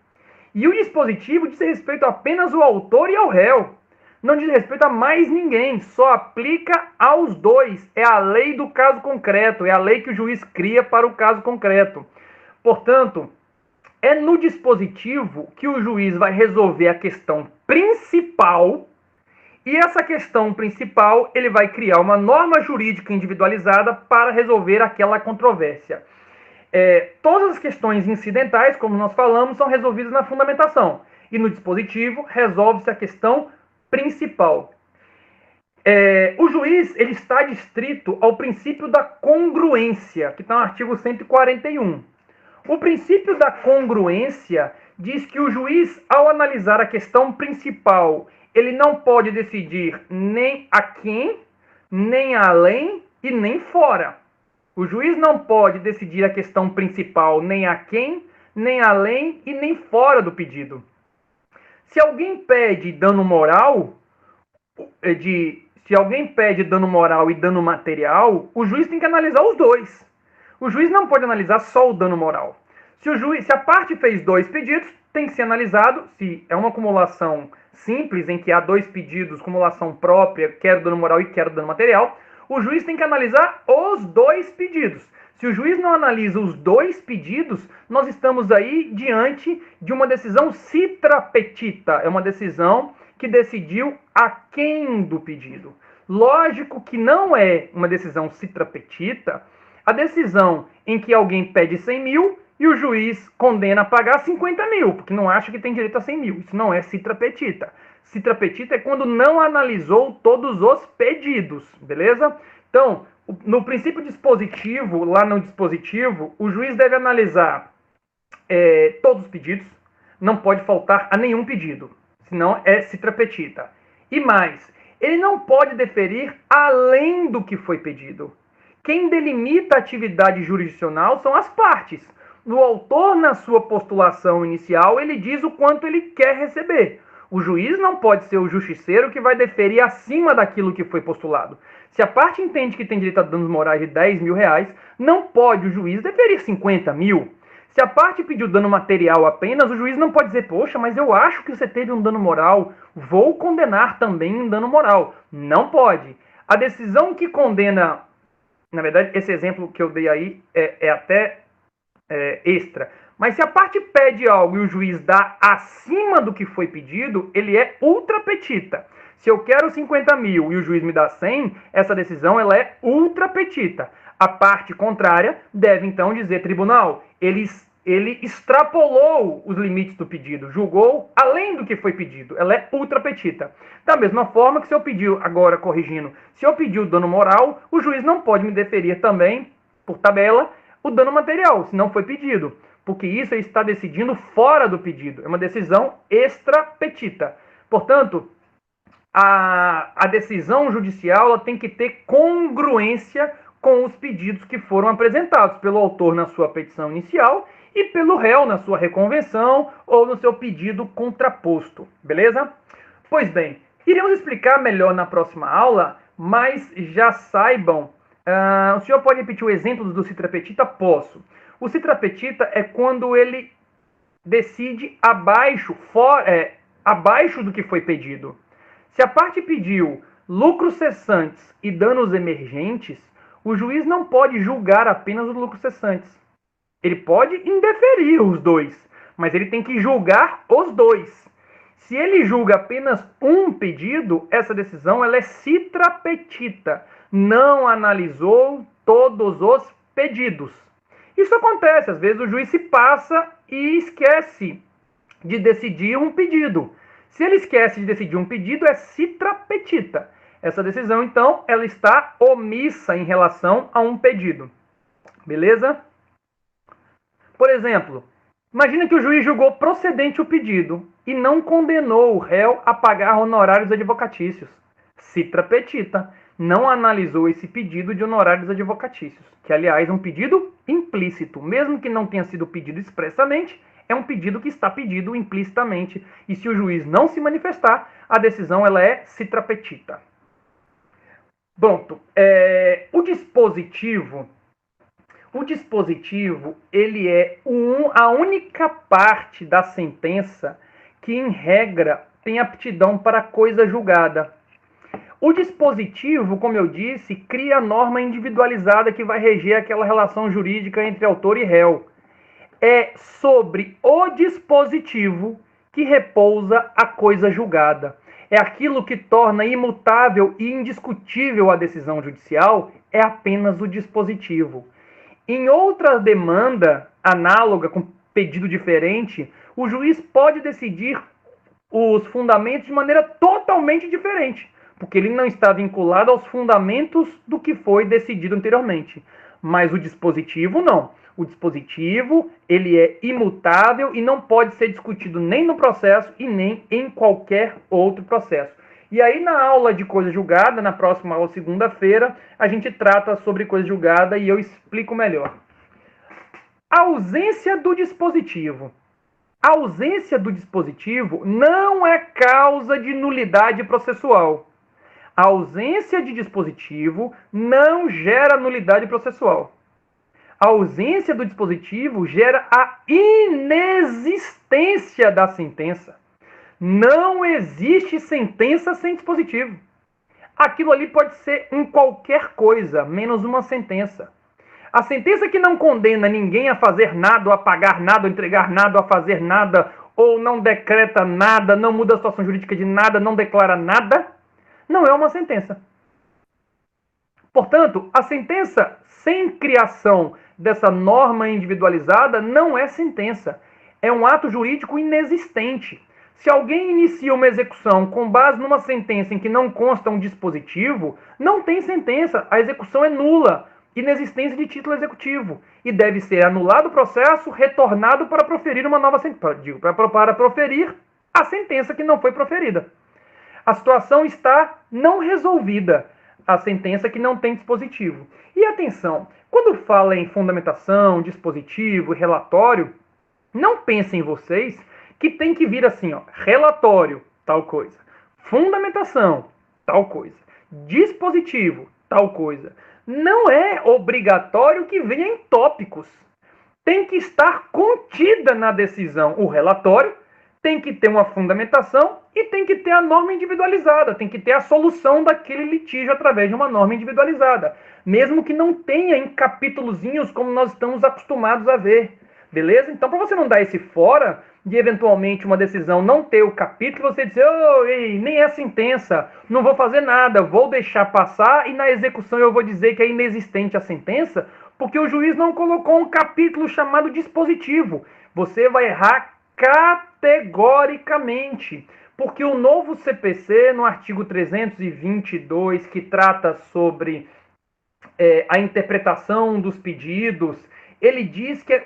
E o dispositivo diz respeito apenas ao autor e ao réu. Não diz respeito a mais ninguém, só aplica aos dois. É a lei do caso concreto, é a lei que o juiz cria para o caso concreto. Portanto, é no dispositivo que o juiz vai resolver a questão principal. E essa questão principal, ele vai criar uma norma jurídica individualizada para resolver aquela controvérsia. Todas as questões incidentais, como nós falamos, são resolvidas na fundamentação. E no dispositivo, resolve-se a questão principal. O juiz ele está adstrito ao princípio da congruência, que está no artigo 141. O princípio da congruência diz que o juiz, ao analisar a questão principal, ele não pode decidir nem aquém, nem além e nem fora. O juiz não pode decidir a questão principal nem aquém, nem além e nem fora do pedido. Se alguém pede dano moral, se alguém pede dano moral e dano material, o juiz tem que analisar os dois. O juiz não pode analisar só o dano moral. Se a parte fez 2 pedidos, tem que ser analisado se é uma acumulação simples, em que há 2 pedidos, acumulação própria, quero dano moral e quero dano material, o juiz tem que analisar os 2 pedidos. Se o juiz não analisa os 2 pedidos, nós estamos aí diante de uma decisão citra petita. É uma decisão que decidiu aquém do pedido. Lógico que não é uma decisão citra petita a decisão em que alguém pede 100 mil e o juiz condena a pagar 50 mil, porque não acha que tem direito a 100 mil. Isso não é citra petita. Citra petita é quando não analisou todos os pedidos, beleza? Então, no princípio dispositivo, lá no dispositivo, o juiz deve analisar todos os pedidos, não pode faltar a nenhum pedido, senão é citra petita. E mais, ele não pode deferir além do que foi pedido. Quem delimita a atividade jurisdicional são as partes. O autor, na sua postulação inicial, ele diz o quanto ele quer receber. O juiz não pode ser o justiceiro que vai deferir acima daquilo que foi postulado. Se a parte entende que tem direito a danos morais de 10 mil reais, não pode o juiz deferir 50 mil. Se a parte pediu dano material apenas, o juiz não pode dizer, poxa, mas eu acho que você teve um dano moral, vou condenar também um dano moral. Não pode. A decisão que condena, na verdade, esse exemplo que eu dei aí é até extra. Mas se a parte pede algo e o juiz dá acima do que foi pedido, ele é ultra petita. Se eu quero 50 mil e o juiz me dá 100, essa decisão ela é ultra petita. A parte contrária deve então dizer, tribunal, ele extrapolou os limites do pedido, julgou além do que foi pedido. Ela é ultra petita. Da mesma forma que se eu pedir, agora corrigindo, se eu pedir o dano moral, o juiz não pode me deferir também, por tabela, o dano material, se não foi pedido. Porque isso ele está decidindo fora do pedido. É uma decisão extra petita. Portanto, a decisão judicial ela tem que ter congruência com os pedidos que foram apresentados pelo autor na sua petição inicial e pelo réu na sua reconvenção ou no seu pedido contraposto. Beleza? Pois bem, iremos explicar melhor na próxima aula, mas já saibam, o senhor pode repetir o exemplo do citra petita? Posso. O citra petita é quando ele decide abaixo do que foi pedido. Se a parte pediu lucros cessantes e danos emergentes, o juiz não pode julgar apenas os lucros cessantes. Ele pode indeferir os 2, mas ele tem que julgar os 2. Se ele julga apenas um pedido, essa decisão ela é citra petita. Não analisou todos os pedidos. Isso acontece, às vezes o juiz se passa e esquece de decidir um pedido. Se ele esquece de decidir um pedido, é citra petita. Essa decisão, então, ela está omissa em relação a um pedido. Beleza? Por exemplo, imagina que o juiz julgou procedente o pedido e não condenou o réu a pagar honorários advocatícios. Citra petita. Não analisou esse pedido de honorários advocatícios, que, aliás, é um pedido implícito. Mesmo que não tenha sido pedido expressamente, é um pedido que está pedido implicitamente. E se o juiz não se manifestar, a decisão ela é citra petita. Pronto. O dispositivo, ele é a única parte da sentença que, em regra, tem aptidão para coisa julgada. O dispositivo, como eu disse, cria a norma individualizada que vai reger aquela relação jurídica entre autor e réu. É sobre o dispositivo que repousa a coisa julgada. É aquilo que torna imutável e indiscutível a decisão judicial, é apenas o dispositivo. Em outra demanda análoga, com pedido diferente, o juiz pode decidir os fundamentos de maneira totalmente diferente, porque ele não está vinculado aos fundamentos do que foi decidido anteriormente. Mas o dispositivo não. O dispositivo, ele é imutável e não pode ser discutido nem no processo e nem em qualquer outro processo. E aí, na aula de coisa julgada, na próxima aula, segunda-feira, a gente trata sobre coisa julgada e eu explico melhor. A ausência do dispositivo. A ausência do dispositivo não é causa de nulidade processual. A ausência de dispositivo não gera nulidade processual. A ausência do dispositivo gera a inexistência da sentença. Não existe sentença sem dispositivo. Aquilo ali pode ser em qualquer coisa, menos uma sentença. A sentença que não condena ninguém a fazer nada, ou a pagar nada, ou entregar nada, ou a fazer nada, ou não decreta nada, não muda a situação jurídica de nada, não declara nada, não é uma sentença. Portanto, a sentença sem criação dessa norma individualizada não é sentença. É um ato jurídico inexistente. Se alguém inicia uma execução com base numa sentença em que não consta um dispositivo, não tem sentença, a execução é nula, inexistência de título executivo, e deve ser anulado o processo, retornado para proferir uma nova sentença, para proferir a sentença que não foi proferida. A situação está não resolvida, a sentença que não tem dispositivo. E atenção, quando fala em fundamentação, dispositivo e relatório, não pensem vocês que tem que vir assim, ó, relatório, tal coisa, fundamentação, tal coisa, dispositivo, tal coisa. Não é obrigatório que venha em tópicos. Tem que estar contida na decisão o relatório, tem que ter uma fundamentação e tem que ter a norma individualizada, tem que ter a solução daquele litígio através de uma norma individualizada, mesmo que não tenha em capítulozinhos como nós estamos acostumados a ver, beleza? Então, para você não dar esse fora de eventualmente uma decisão não ter o capítulo, você dizer, nem é sentença, não vou fazer nada, vou deixar passar e na execução eu vou dizer que é inexistente a sentença, porque o juiz não colocou um capítulo chamado dispositivo. Você vai errar categoricamente, porque o novo CPC, no artigo 322, que trata sobre a interpretação dos pedidos, ele diz que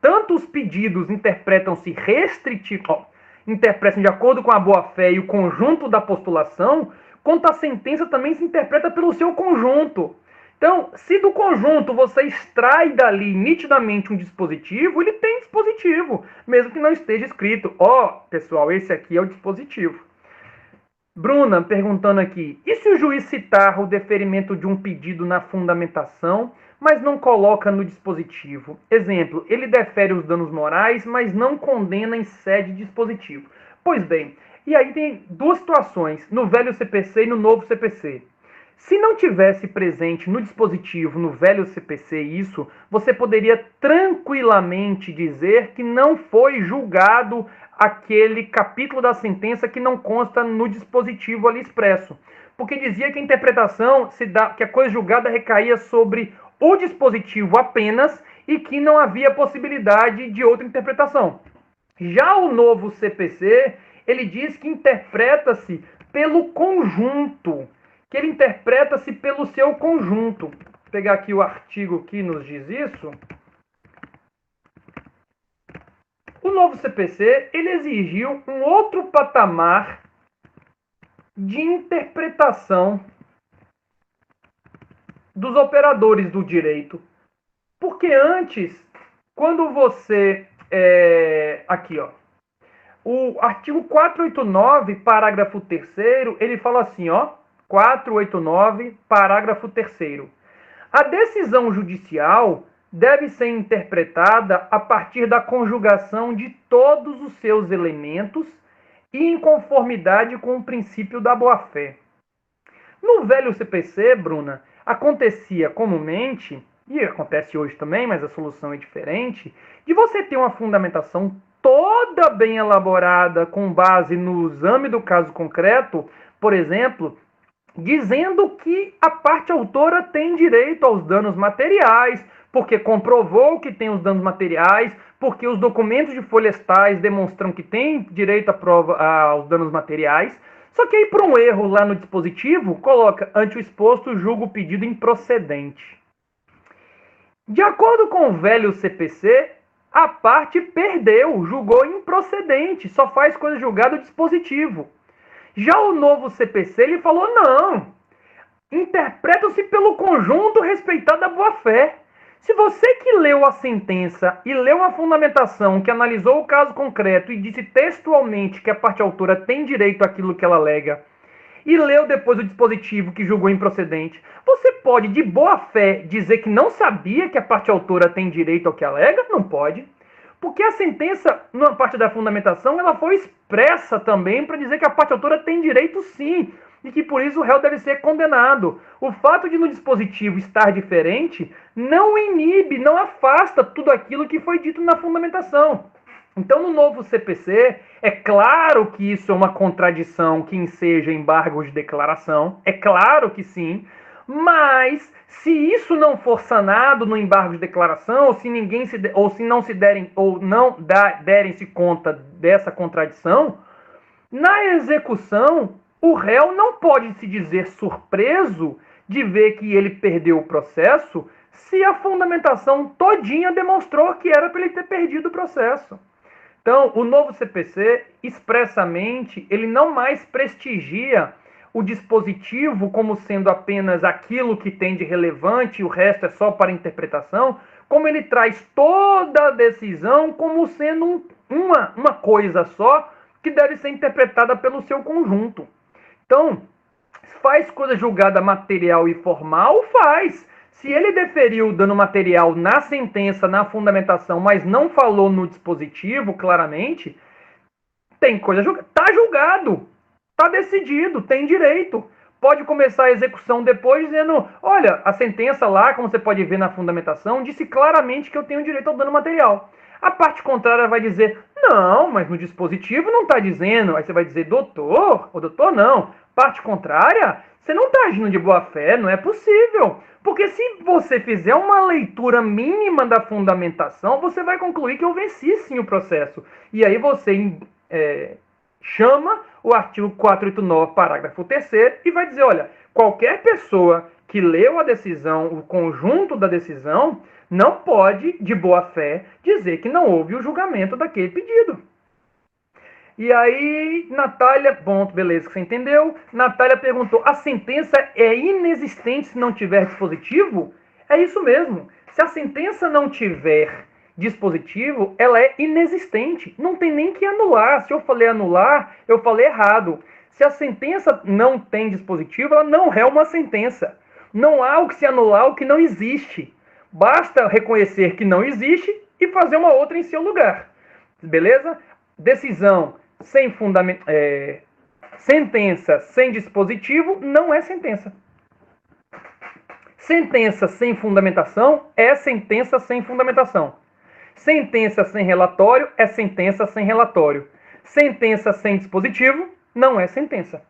tanto os pedidos interpretam-se interpretam de acordo com a boa-fé e o conjunto da postulação, quanto a sentença também se interpreta pelo seu conjunto. Então, se do conjunto você extrai dali nitidamente um dispositivo, ele tem dispositivo, mesmo que não esteja escrito. Pessoal, esse aqui é o dispositivo. Bruna perguntando aqui, e se o juiz citar o deferimento de um pedido na fundamentação, mas não coloca no dispositivo? Exemplo, ele defere os danos morais, mas não condena em sede dispositivo. Pois bem, e aí tem duas situações, no velho CPC e no novo CPC. Se não tivesse presente no dispositivo, no velho CPC isso, você poderia tranquilamente dizer que não foi julgado aquele capítulo da sentença que não consta no dispositivo ali expresso. Porque dizia que a interpretação, que a coisa julgada recaía sobre o dispositivo apenas e que não havia possibilidade de outra interpretação. Já o novo CPC, ele diz que interpreta-se pelo conjunto, que ele interpreta-se pelo seu conjunto. Vou pegar aqui o artigo que nos diz isso. O novo CPC, ele exigiu um outro patamar de interpretação dos operadores do direito. Porque antes, quando você... aqui, ó. O artigo 489, parágrafo 3º, ele fala assim, ó. 489, parágrafo 3º. A decisão judicial deve ser interpretada a partir da conjugação de todos os seus elementos e em conformidade com o princípio da boa-fé. No velho CPC, Bruna, acontecia comumente, e acontece hoje também, mas a solução é diferente, de você ter uma fundamentação toda bem elaborada com base no exame do caso concreto, por exemplo, dizendo que a parte autora tem direito aos danos materiais, porque comprovou que tem os danos materiais, porque os documentos de folhestais demonstram que tem direito aos danos materiais. Só que aí, por um erro lá no dispositivo, coloca, ante o exposto, julgo o pedido improcedente. De acordo com o velho CPC, a parte perdeu, julgou improcedente, só faz coisa julgada o dispositivo. Já o novo CPC, ele falou, não, interpreta-se pelo conjunto respeitado a boa-fé. Se você que leu a sentença e leu uma fundamentação que analisou o caso concreto e disse textualmente que a parte autora tem direito àquilo que ela alega, e leu depois o dispositivo que julgou improcedente, você pode, de boa-fé, dizer que não sabia que a parte autora tem direito ao que alega? Não pode. Porque a sentença, na parte da fundamentação, ela foi expressa também para dizer que a parte autora tem direito sim, e que por isso o réu deve ser condenado. O fato de no dispositivo estar diferente não inibe, não afasta tudo aquilo que foi dito na fundamentação. Então, no novo CPC, é claro que isso é uma contradição que enseja embargos de declaração, é claro que sim, mas se isso não for sanado no embargo de declaração, ou se ninguém se não se derem ou não derem-se conta dessa contradição, na execução o réu não pode se dizer surpreso de ver que ele perdeu o processo se a fundamentação todinha demonstrou que era para ele ter perdido o processo. Então, o novo CPC, expressamente, ele não mais prestigia o dispositivo como sendo apenas aquilo que tem de relevante e o resto é só para interpretação, como ele traz toda a decisão como sendo uma coisa só que deve ser interpretada pelo seu conjunto. Então, faz coisa julgada material e formal? Faz. Se ele deferiu o dano material na sentença, na fundamentação, mas não falou no dispositivo claramente, tem coisa julgada. Está julgado. Está decidido. Tem direito. Pode começar a execução depois dizendo, olha, a sentença lá, como você pode ver na fundamentação, disse claramente que eu tenho direito ao dano material. A parte contrária vai dizer, não, mas no dispositivo não está dizendo. Aí você vai dizer, doutor, ou doutor não. Parte contrária, você não está agindo de boa fé, não é possível. Porque se você fizer uma leitura mínima da fundamentação, você vai concluir que eu venci sim o processo. E aí você chama o artigo 489, parágrafo 3º, e vai dizer, olha, qualquer pessoa que leu a decisão, o conjunto da decisão, não pode, de boa fé, dizer que não houve o julgamento daquele pedido. E aí, Natália, bom, beleza, que você entendeu. Natália perguntou, a sentença é inexistente se não tiver dispositivo? É isso mesmo. Se a sentença não tiver dispositivo, ela é inexistente. Não tem nem que anular. Se eu falei anular, eu falei errado. Se a sentença não tem dispositivo, ela não é uma sentença. Não há o que se anular, o que não existe. Basta reconhecer que não existe e fazer uma outra em seu lugar. Beleza? Decisão sem fundamento, sentença sem dispositivo não é sentença. Sentença sem fundamentação é sentença sem fundamentação. Sentença sem relatório é sentença sem relatório. Sentença sem dispositivo não é sentença.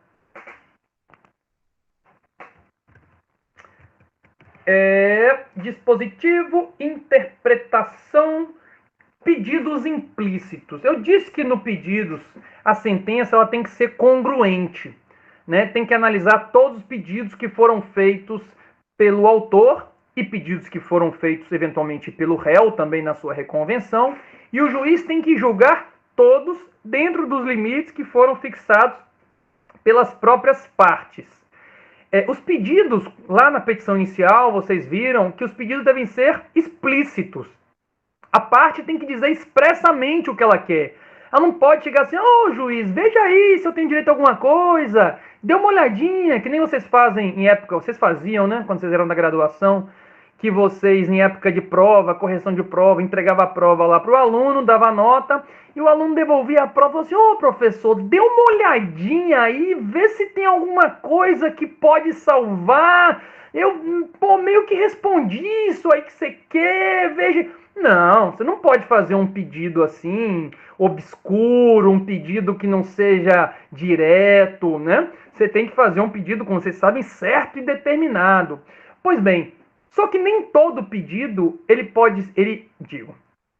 Dispositivo, interpretação Pedidos implícitos. Eu disse que no pedidos a sentença ela tem que ser congruente, né? Tem que analisar todos os pedidos que foram feitos pelo autor e pedidos que foram feitos eventualmente pelo réu também na sua reconvenção, e o juiz tem que julgar todos dentro dos limites que foram fixados pelas próprias partes. Os pedidos, lá na petição inicial, vocês viram que os pedidos devem ser explícitos. A parte tem que dizer expressamente o que ela quer. Ela não pode chegar assim, juiz, veja aí se eu tenho direito a alguma coisa, dê uma olhadinha, que nem vocês fazem em época, vocês faziam, né, quando vocês eram da graduação, que vocês, em época de prova, correção de prova, entregava a prova lá para o aluno, dava nota, e o aluno devolvia a prova e falou assim, professor, dê uma olhadinha aí, vê se tem alguma coisa que pode salvar. Eu, meio que respondi isso aí que você quer, veja. Não, você não pode fazer um pedido assim, obscuro, um pedido que não seja direto, né? Você tem que fazer um pedido, como vocês sabem, certo e determinado. Pois bem, só que nem todo pedido,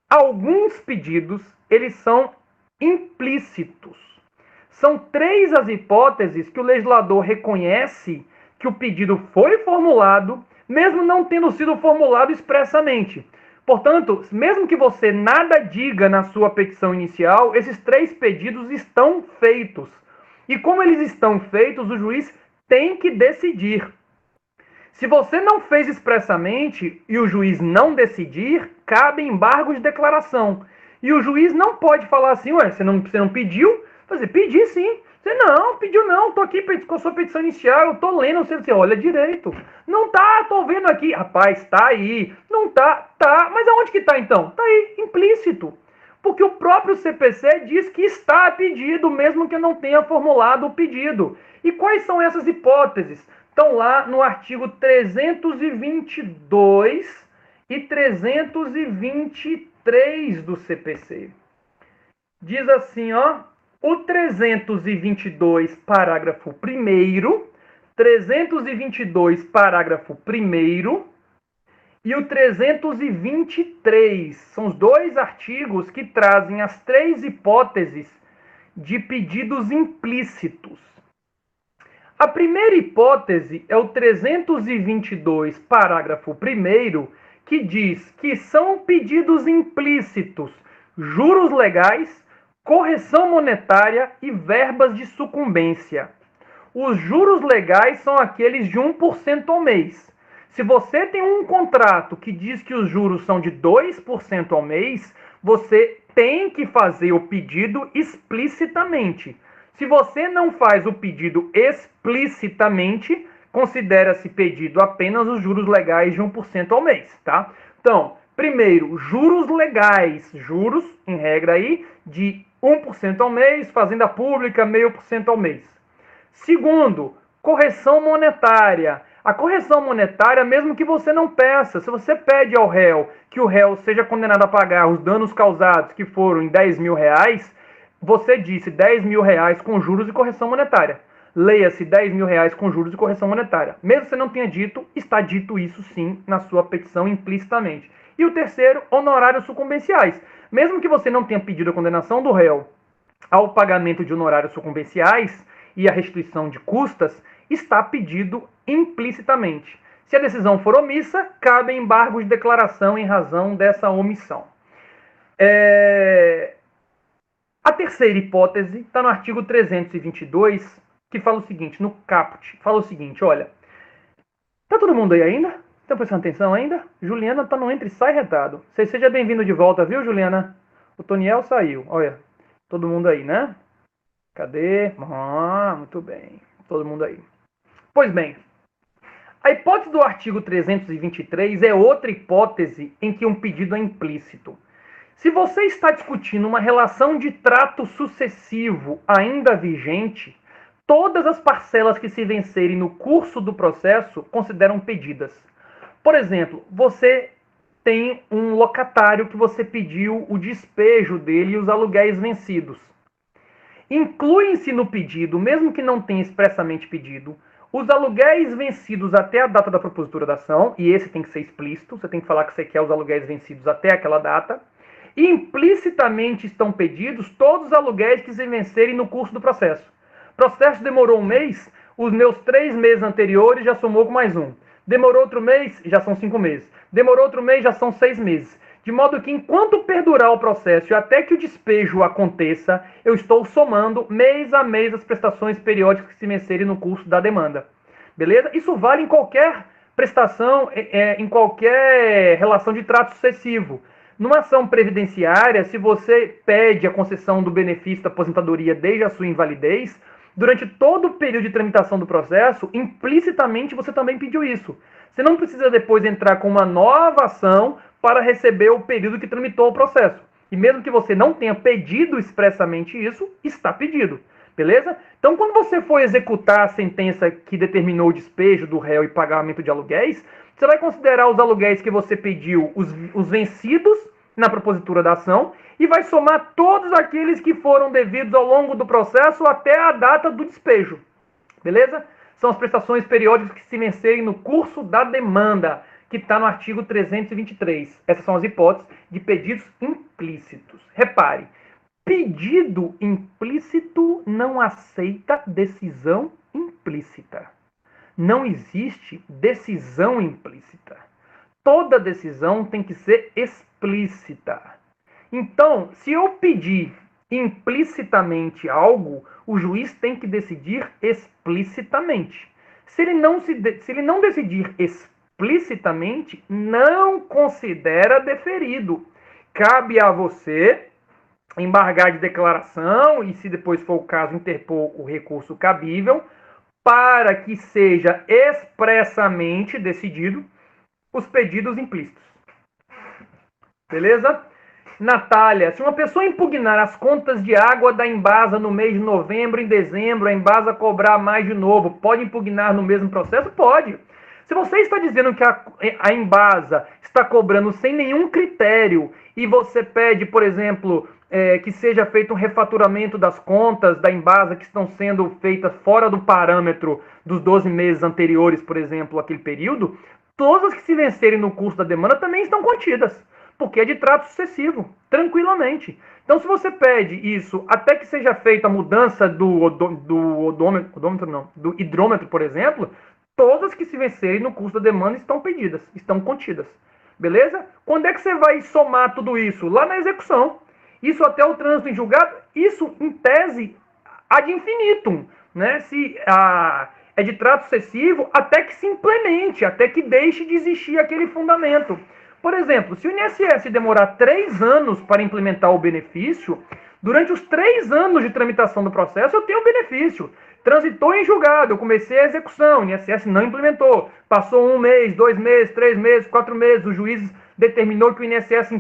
alguns pedidos, eles são implícitos. São 3 as hipóteses que o legislador reconhece que o pedido foi formulado, mesmo não tendo sido formulado expressamente. Portanto, mesmo que você nada diga na sua petição inicial, esses 3 pedidos estão feitos. E como eles estão feitos, o juiz tem que decidir. Se você não fez expressamente e o juiz não decidir, cabe embargo de declaração. E o juiz não pode falar assim, você não pediu? Você pedi sim. Você não, pediu não, estou aqui com a sua petição inicial, eu estou lendo, você olha direito. Não tá, estou vendo aqui. Rapaz, tá aí. Não tá, mas aonde que tá então? Tá aí, implícito. Porque o próprio CPC diz que está pedido, mesmo que eu não tenha formulado o pedido. E quais são essas hipóteses? Estão lá no artigo 322 e 323 do CPC. Diz assim, o 322, parágrafo 1º, 322, parágrafo 1º, e o 323. São os 2 artigos que trazem as 3 hipóteses de pedidos implícitos. A primeira hipótese é o 322, parágrafo 1º, que diz que são pedidos implícitos juros legais, correção monetária e verbas de sucumbência. Os juros legais são aqueles de 1% ao mês. Se você tem um contrato que diz que os juros são de 2% ao mês, você tem que fazer o pedido explicitamente. Se você não faz o pedido explicitamente, considera-se pedido apenas os juros legais de 1% ao mês, tá? Então, primeiro, juros legais, juros, em regra aí, de 1% ao mês, fazenda pública, 0,5% ao mês. Segundo, correção monetária. A correção monetária, mesmo que você não peça, se você pede ao réu que o réu seja condenado a pagar os danos causados, que foram em 10 mil reais, você disse 10 mil reais com juros e correção monetária. Leia-se 10 mil reais com juros e correção monetária. Mesmo que você não tenha dito, está dito isso sim na sua petição implicitamente. E o terceiro, honorários sucumbenciais. Mesmo que você não tenha pedido a condenação do réu ao pagamento de honorários sucumbenciais e a restituição de custas, está pedido implicitamente. Se a decisão for omissa, cabe embargo de declaração em razão dessa omissão. A terceira hipótese está no artigo 322, que fala o seguinte, no caput, fala o seguinte, olha, tá todo mundo aí ainda? Estão prestando atenção ainda? Juliana tá no entre e sai retado. Seja bem-vindo de volta, viu, Juliana? O Toniel saiu, olha, todo mundo aí, né? Cadê? Muito bem, todo mundo aí. Pois bem, a hipótese do artigo 323 é outra hipótese em que um pedido é implícito. Se você está discutindo uma relação de trato sucessivo ainda vigente, todas as parcelas que se vencerem no curso do processo consideram pedidas. Por exemplo, você tem um locatário que você pediu o despejo dele e os aluguéis vencidos. Incluem-se no pedido, mesmo que não tenha expressamente pedido, os aluguéis vencidos até a data da propositura da ação, e esse tem que ser explícito, você tem que falar que você quer os aluguéis vencidos até aquela data, E implicitamente estão pedidos todos os aluguéis que se vencerem no curso do processo. O processo demorou um mês, os meus 3 meses anteriores já somou com mais um. Demorou outro mês, já são 5 meses. Demorou outro mês, já são 6 meses. De modo que, enquanto perdurar o processo e até que o despejo aconteça, eu estou somando mês a mês as prestações periódicas que se vencerem no curso da demanda. Beleza? Isso vale em qualquer prestação, em qualquer relação de trato sucessivo. Numa ação previdenciária, se você pede a concessão do benefício da aposentadoria desde a sua invalidez, durante todo o período de tramitação do processo, implicitamente você também pediu isso. Você não precisa depois entrar com uma nova ação para receber o período que tramitou o processo. E mesmo que você não tenha pedido expressamente isso, está pedido. Beleza? Então, quando você for executar a sentença que determinou o despejo do réu e pagamento de aluguéis, você vai considerar os aluguéis que você pediu, os vencidos na propositura da ação, e vai somar todos aqueles que foram devidos ao longo do processo até a data do despejo. Beleza? São as prestações periódicas que se vencerem no curso da demanda, que está no artigo 323. Essas são as hipóteses de pedidos implícitos. Repare, pedido implícito não aceita decisão implícita. Não existe decisão implícita. Toda decisão tem que ser explícita. Então, se eu pedir implicitamente algo, o juiz tem que decidir explicitamente. Se ele não decidir explicitamente, não considera deferido. Cabe a você embargar de declaração e, se depois for o caso, interpor o recurso cabível para que seja expressamente decidido os pedidos implícitos. Beleza? Natália, se uma pessoa impugnar as contas de água da Embasa no mês de novembro, em dezembro, a Embasa cobrar mais de novo, pode impugnar no mesmo processo? Pode. Se você está dizendo que a Embasa está cobrando sem nenhum critério e você pede, por exemplo, que seja feito um refaturamento das contas da Embasa que estão sendo feitas fora do parâmetro dos 12 meses anteriores, por exemplo, aquele período, todas as que se vencerem no curso da demanda também estão contidas, porque é de trato sucessivo, tranquilamente. Então, se você pede isso até que seja feita a mudança do hidrômetro, por exemplo, todas que se vencerem no curso da demanda estão pedidas, estão contidas. Beleza? Quando é que você vai somar tudo isso? Lá na execução. Isso até o trânsito em julgado, isso em tese ad infinitum, né? Se é de trato sucessivo até que se implemente, até que deixe de existir aquele fundamento. Por exemplo, se o INSS demorar 3 anos para implementar o benefício, durante os 3 anos de tramitação do processo eu tenho o benefício. Transitou em julgado, eu comecei a execução, o INSS não implementou. Passou 1 mês, 2 meses, 3 meses, 4 meses, o juiz determinou que o INSS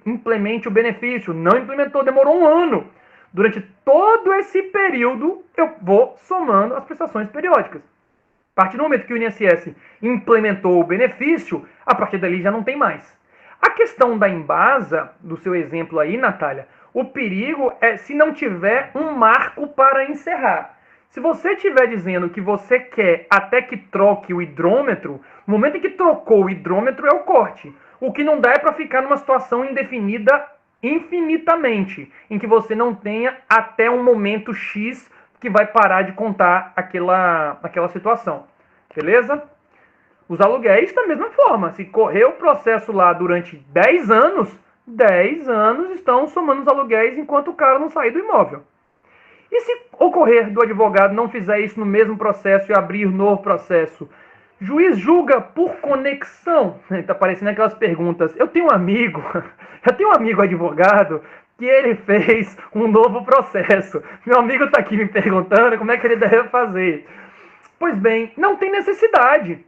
implemente o benefício. Não implementou, demorou 1 ano. Durante todo esse período, eu vou somando as prestações periódicas. A partir do momento que o INSS implementou o benefício, a partir dali já não tem mais. A questão da Embasa, do seu exemplo aí, Natália, o perigo é se não tiver um marco para encerrar. Se você estiver dizendo que você quer até que troque o hidrômetro, no momento em que trocou o hidrômetro é o corte. O que não dá é para ficar numa situação indefinida infinitamente, em que você não tenha até um momento X que vai parar de contar aquela situação. Beleza? Os aluguéis da mesma forma. Se correr o processo lá durante 10 anos, 10 anos estão somando os aluguéis enquanto o cara não sair do imóvel. E se ocorrer do advogado não fizer isso no mesmo processo e abrir novo processo, juiz julga por conexão? Está aparecendo aquelas perguntas. Eu tenho um amigo advogado que ele fez um novo processo. Meu amigo está aqui me perguntando como é que ele deve fazer. Pois bem, não tem necessidade.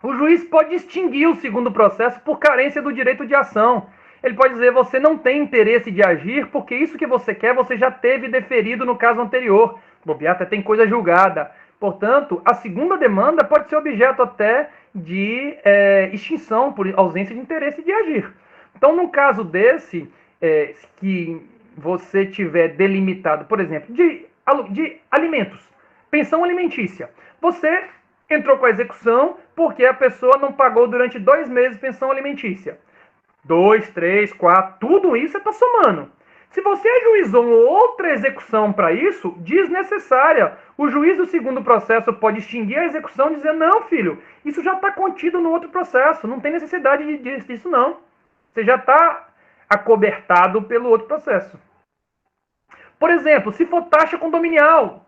O juiz pode extinguir o segundo processo por carência do direito de ação. Ele pode dizer, você não tem interesse de agir porque isso que você quer você já teve deferido no caso anterior. Bobear até tem coisa julgada. Portanto, a segunda demanda pode ser objeto até de extinção por ausência de interesse de agir. Então, num caso desse, que você tiver delimitado, por exemplo, de alimentos, pensão alimentícia, você entrou com a execução porque a pessoa não pagou durante 2 meses pensão alimentícia. 2, 3, 4, tudo isso você está somando. Se você ajuizou uma outra execução para isso, desnecessária. O juiz do segundo processo pode extinguir a execução e dizer, não, filho, isso já está contido no outro processo, não tem necessidade disso, não. Você já está acobertado pelo outro processo. Por exemplo, se for taxa condominial,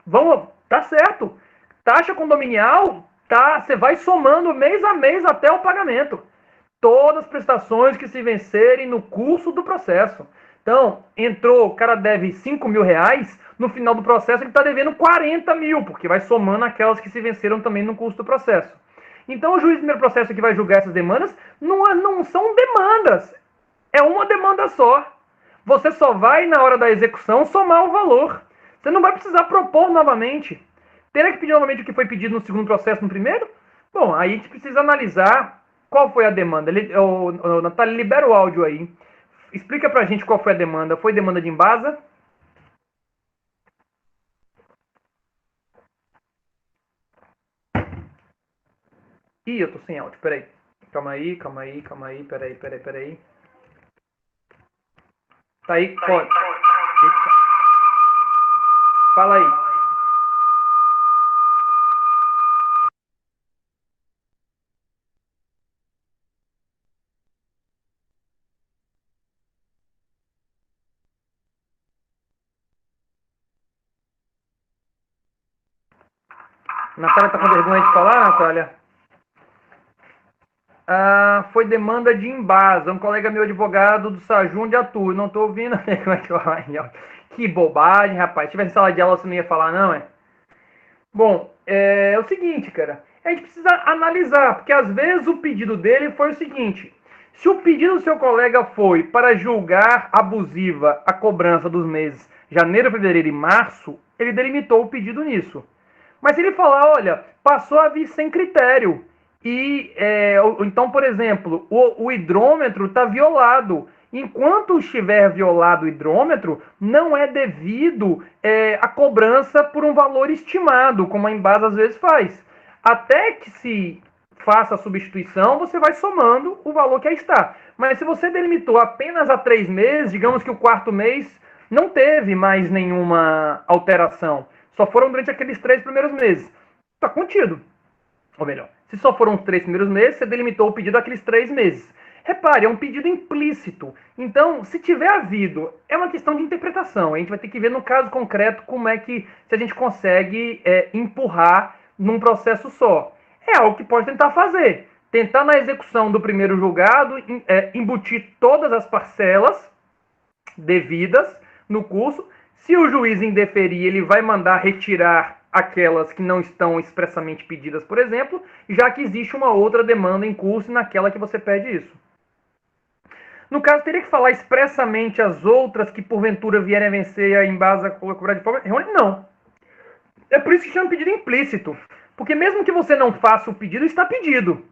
tá certo. Taxa condominial, você vai somando mês a mês até o pagamento. Todas as prestações que se vencerem no curso do processo. Então, o cara deve 5 mil reais, no final do processo ele está devendo 40 mil, porque vai somando aquelas que se venceram também no curso do processo. Então, o juiz do primeiro processo que vai julgar essas demandas não são demandas, é uma demanda só. Você só vai, na hora da execução, somar o valor. Você não vai precisar propor novamente. Terá que pedir novamente o que foi pedido no segundo processo no primeiro? Bom, aí a gente precisa analisar qual foi a demanda. Natália, libera o áudio aí. Explica pra gente qual foi a demanda. Foi demanda de Embasa? Ih, eu tô sem áudio, peraí. Calma aí, peraí. Tá aí, pode. Fala aí. Natália tá com vergonha de falar, Natália? Foi demanda de Embasa. Um colega meu advogado do Sajun de Atu. Não tô ouvindo. Como é que vai? Que bobagem, rapaz. Se tivesse sala de aula, você não ia falar, não, é? Bom, é o seguinte, cara. A gente precisa analisar, porque às vezes o pedido dele foi o seguinte. Se o pedido do seu colega foi para julgar abusiva a cobrança dos meses janeiro, fevereiro e março, ele delimitou o pedido nisso. Mas se ele falar, olha, passou a vir sem critério, então, por exemplo, o hidrômetro está violado. Enquanto estiver violado o hidrômetro, não é devido a cobrança por um valor estimado, como a Embasa às vezes faz. Até que se faça a substituição, você vai somando o valor que aí está. Mas se você delimitou apenas a 3 meses, digamos que o quarto mês não teve mais nenhuma alteração. Só foram durante aqueles 3 primeiros meses. Está contido. Ou melhor, se só foram os 3 primeiros meses, você delimitou o pedido aqueles 3 meses. Repare, é um pedido implícito. Então, se tiver havido, é uma questão de interpretação. A gente vai ter que ver no caso concreto como é que, se a gente consegue empurrar num processo só. É algo que pode tentar fazer. Tentar na execução do primeiro julgado, embutir todas as parcelas devidas no curso. Se o juiz indeferir, ele vai mandar retirar aquelas que não estão expressamente pedidas, por exemplo, já que existe uma outra demanda em curso naquela que você pede isso. No caso, teria que falar expressamente as outras que porventura vierem a vencer a Embasa ou a cobrar de forma? Não. É por isso que chama pedido implícito. Porque mesmo que você não faça o pedido, está pedido.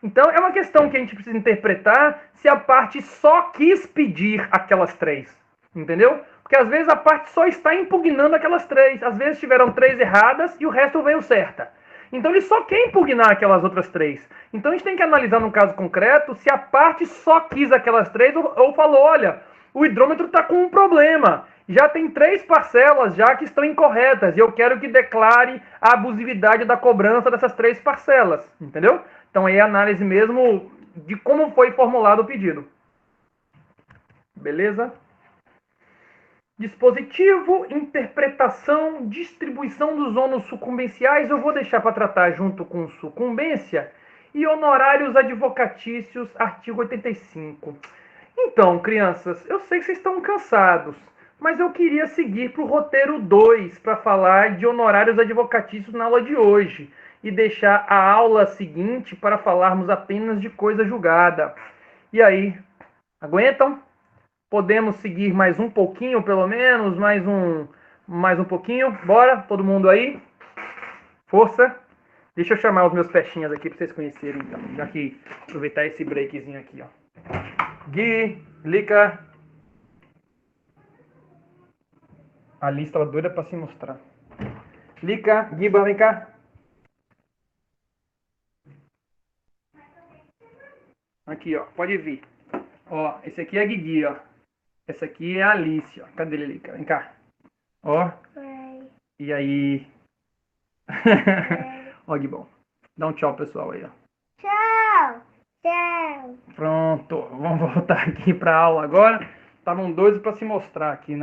Então é uma questão que a gente precisa interpretar se a parte só quis pedir aquelas 3. Entendeu? Porque às vezes a parte só está impugnando aquelas 3. Às vezes tiveram 3 erradas e o resto veio certa. Então ele só quer impugnar aquelas outras 3. Então a gente tem que analisar no caso concreto se a parte só quis aquelas 3 ou falou, olha, o hidrômetro está com um problema. Já tem 3 parcelas já que estão incorretas e eu quero que declare a abusividade da cobrança dessas 3 parcelas. Entendeu? Então aí é a análise mesmo de como foi formulado o pedido. Beleza? Dispositivo, interpretação, distribuição dos ônus sucumbenciais, eu vou deixar para tratar junto com sucumbência e honorários advocatícios, artigo 85. Então, crianças, eu sei que vocês estão cansados, mas eu queria seguir para o roteiro 2 para falar de honorários advocatícios na aula de hoje e deixar a aula seguinte para falarmos apenas de coisa julgada. E aí, aguentam? Podemos seguir mais um pouquinho, pelo menos, mais um pouquinho. Bora, todo mundo aí? Força. Deixa eu chamar os meus peixinhas aqui para vocês conhecerem, então. Já que aproveitar esse breakzinho aqui, ó. Gui, Lica. A lista estava doida para se mostrar. Lica, Giba, vem cá. Aqui, ó. Pode vir. Ó, esse aqui é a Guigui, ó. Essa aqui é a Alice, ó. Cadê ele ali? Vem cá. Ó. Oi. E aí? Oi. Ó, Gui, bom. Dá um tchau, pessoal, aí, ó. Tchau. Tchau. Pronto. Vamos voltar aqui pra aula agora. Estavam doidos para se mostrar aqui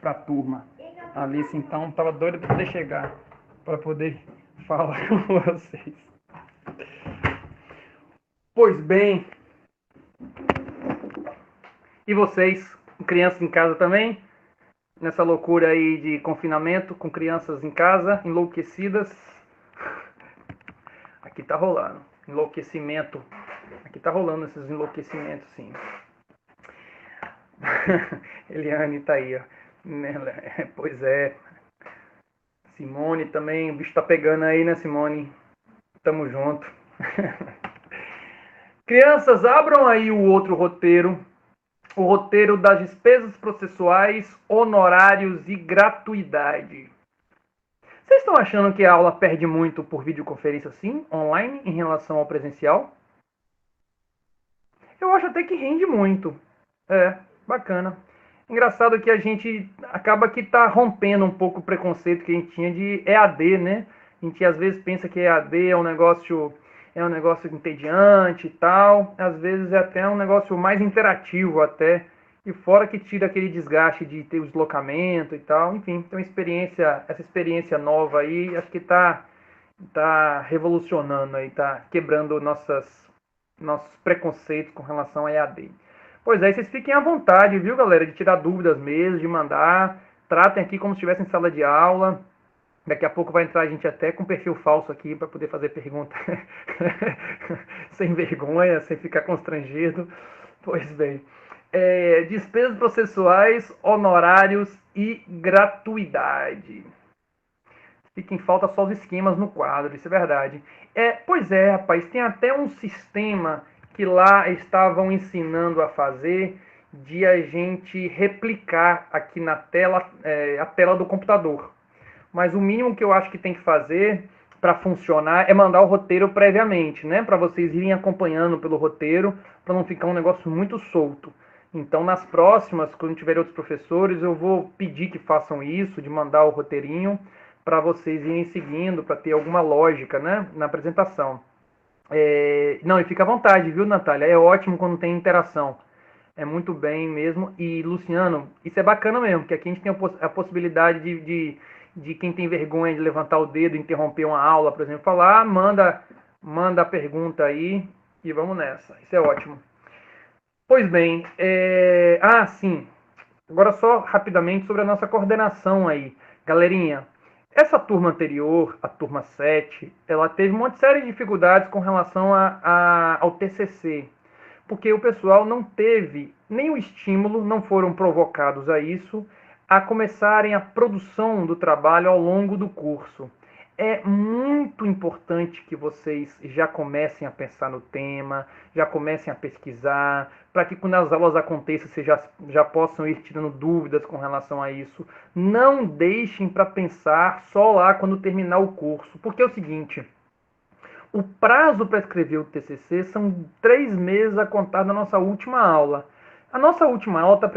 pra turma. A Alice, então, tava doida para poder chegar. Para poder falar com vocês. Pois bem. E vocês, crianças em casa também? Nessa loucura aí de confinamento, com crianças em casa, enlouquecidas. Aqui tá rolando. Enlouquecimento. Aqui tá rolando esses enlouquecimentos, sim. Eliane tá aí, ó. Pois é. Simone também. O bicho tá pegando aí, né, Simone? Tamo junto. Crianças, abram aí o outro roteiro. O roteiro das despesas processuais, honorários e gratuidade. Vocês estão achando que a aula perde muito por videoconferência assim, online, em relação ao presencial? Eu acho até que rende muito. É, bacana. Engraçado que a gente acaba que tá rompendo um pouco o preconceito que a gente tinha de EAD, né? A gente às vezes pensa que EAD é um negócio entediante e tal. Às vezes é até um negócio mais interativo até. E fora que tira aquele desgaste de ter o deslocamento e tal. Enfim, então essa experiência nova aí, acho que tá revolucionando aí, tá quebrando nossos preconceitos com relação a EAD. Pois é, vocês fiquem à vontade, viu, galera, de tirar dúvidas mesmo, de mandar. Tratem aqui como se estivesse em sala de aula. Daqui a pouco vai entrar a gente até com perfil falso aqui para poder fazer pergunta sem vergonha, sem ficar constrangido. Pois bem. Despesas processuais, honorários e gratuidade. Fica em falta só os esquemas no quadro, isso é verdade. Pois é, rapaz, tem até um sistema que lá estavam ensinando a fazer de a gente replicar aqui na tela, a tela do computador. Mas o mínimo que eu acho que tem que fazer para funcionar é mandar o roteiro previamente, né? Para vocês irem acompanhando pelo roteiro, para não ficar um negócio muito solto. Então, nas próximas, quando tiver outros professores, eu vou pedir que façam isso, de mandar o roteirinho, para vocês irem seguindo, para ter alguma lógica, né, na apresentação. Não, e fica à vontade, viu, Natália? É ótimo quando tem interação. É muito bem mesmo. E, Luciano, isso é bacana mesmo, porque aqui a gente tem a possibilidade de quem tem vergonha de levantar o dedo, interromper uma aula, por exemplo, falar, manda a pergunta aí e vamos nessa. Isso é ótimo. Pois bem, sim. Agora só rapidamente sobre a nossa coordenação aí. Galerinha, essa turma anterior, a turma 7, ela teve uma série de dificuldades com relação ao TCC, porque o pessoal não teve nenhum estímulo, não foram provocados a isso, a começarem a produção do trabalho ao longo do curso. É muito importante que vocês já comecem a pensar no tema, já comecem a pesquisar, para que quando as aulas aconteçam, vocês já possam ir tirando dúvidas com relação a isso. Não deixem para pensar só lá quando terminar o curso, porque é o seguinte, o prazo para escrever o TCC são 3 meses a contar da nossa última aula. A nossa última aula está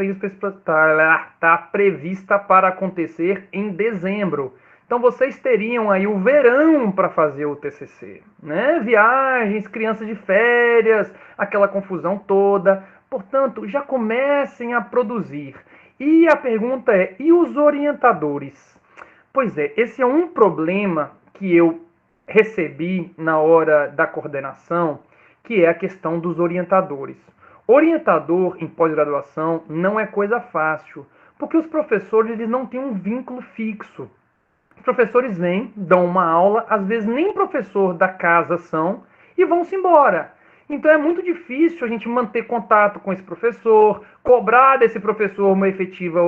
prevista para acontecer em dezembro. Então vocês teriam aí o verão para fazer o TCC, né? Viagens, crianças de férias, aquela confusão toda. Portanto, já comecem a produzir. E a pergunta é: e os orientadores? Pois é, esse é um problema que eu recebi na hora da coordenação, que é a questão dos orientadores. Orientador em pós-graduação não é coisa fácil, porque os professores eles não têm um vínculo fixo. Os professores vêm, dão uma aula, às vezes nem professor da casa são, e vão-se embora. Então é muito difícil a gente manter contato com esse professor, cobrar desse professor uma efetiva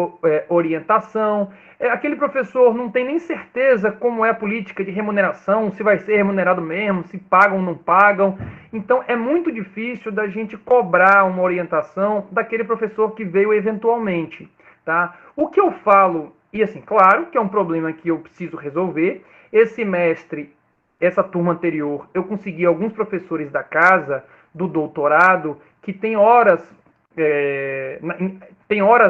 orientação. Aquele professor não tem nem certeza como é a política de remuneração, se vai ser remunerado mesmo, se pagam ou não pagam. Então é muito difícil da gente cobrar uma orientação daquele professor que veio eventualmente. Tá? O que eu falo, e assim, claro que é um problema que eu preciso resolver. Esse semestre, essa turma anterior, eu consegui alguns professores da casa do doutorado que tem horas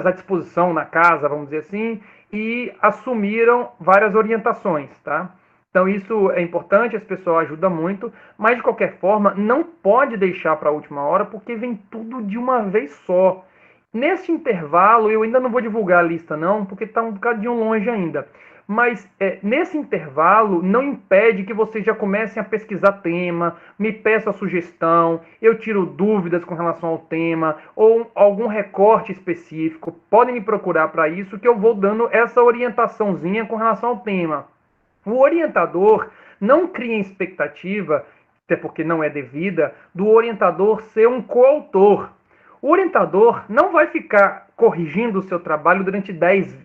à disposição na casa, vamos dizer assim, e assumiram várias orientações, tá? Então isso é importante, esse pessoal ajuda muito, mas de qualquer forma não pode deixar para a última hora porque vem tudo de uma vez só. Nesse intervalo, eu ainda não vou divulgar a lista não, porque está um bocadinho longe ainda. Mas nesse intervalo, não impede que vocês já comecem a pesquisar tema, me peçam a sugestão, eu tiro dúvidas com relação ao tema, ou algum recorte específico. Podem me procurar para isso, que eu vou dando essa orientaçãozinha com relação ao tema. O orientador não cria expectativa, até porque não é devida, do orientador ser um coautor. O orientador não vai ficar corrigindo o seu trabalho durante 10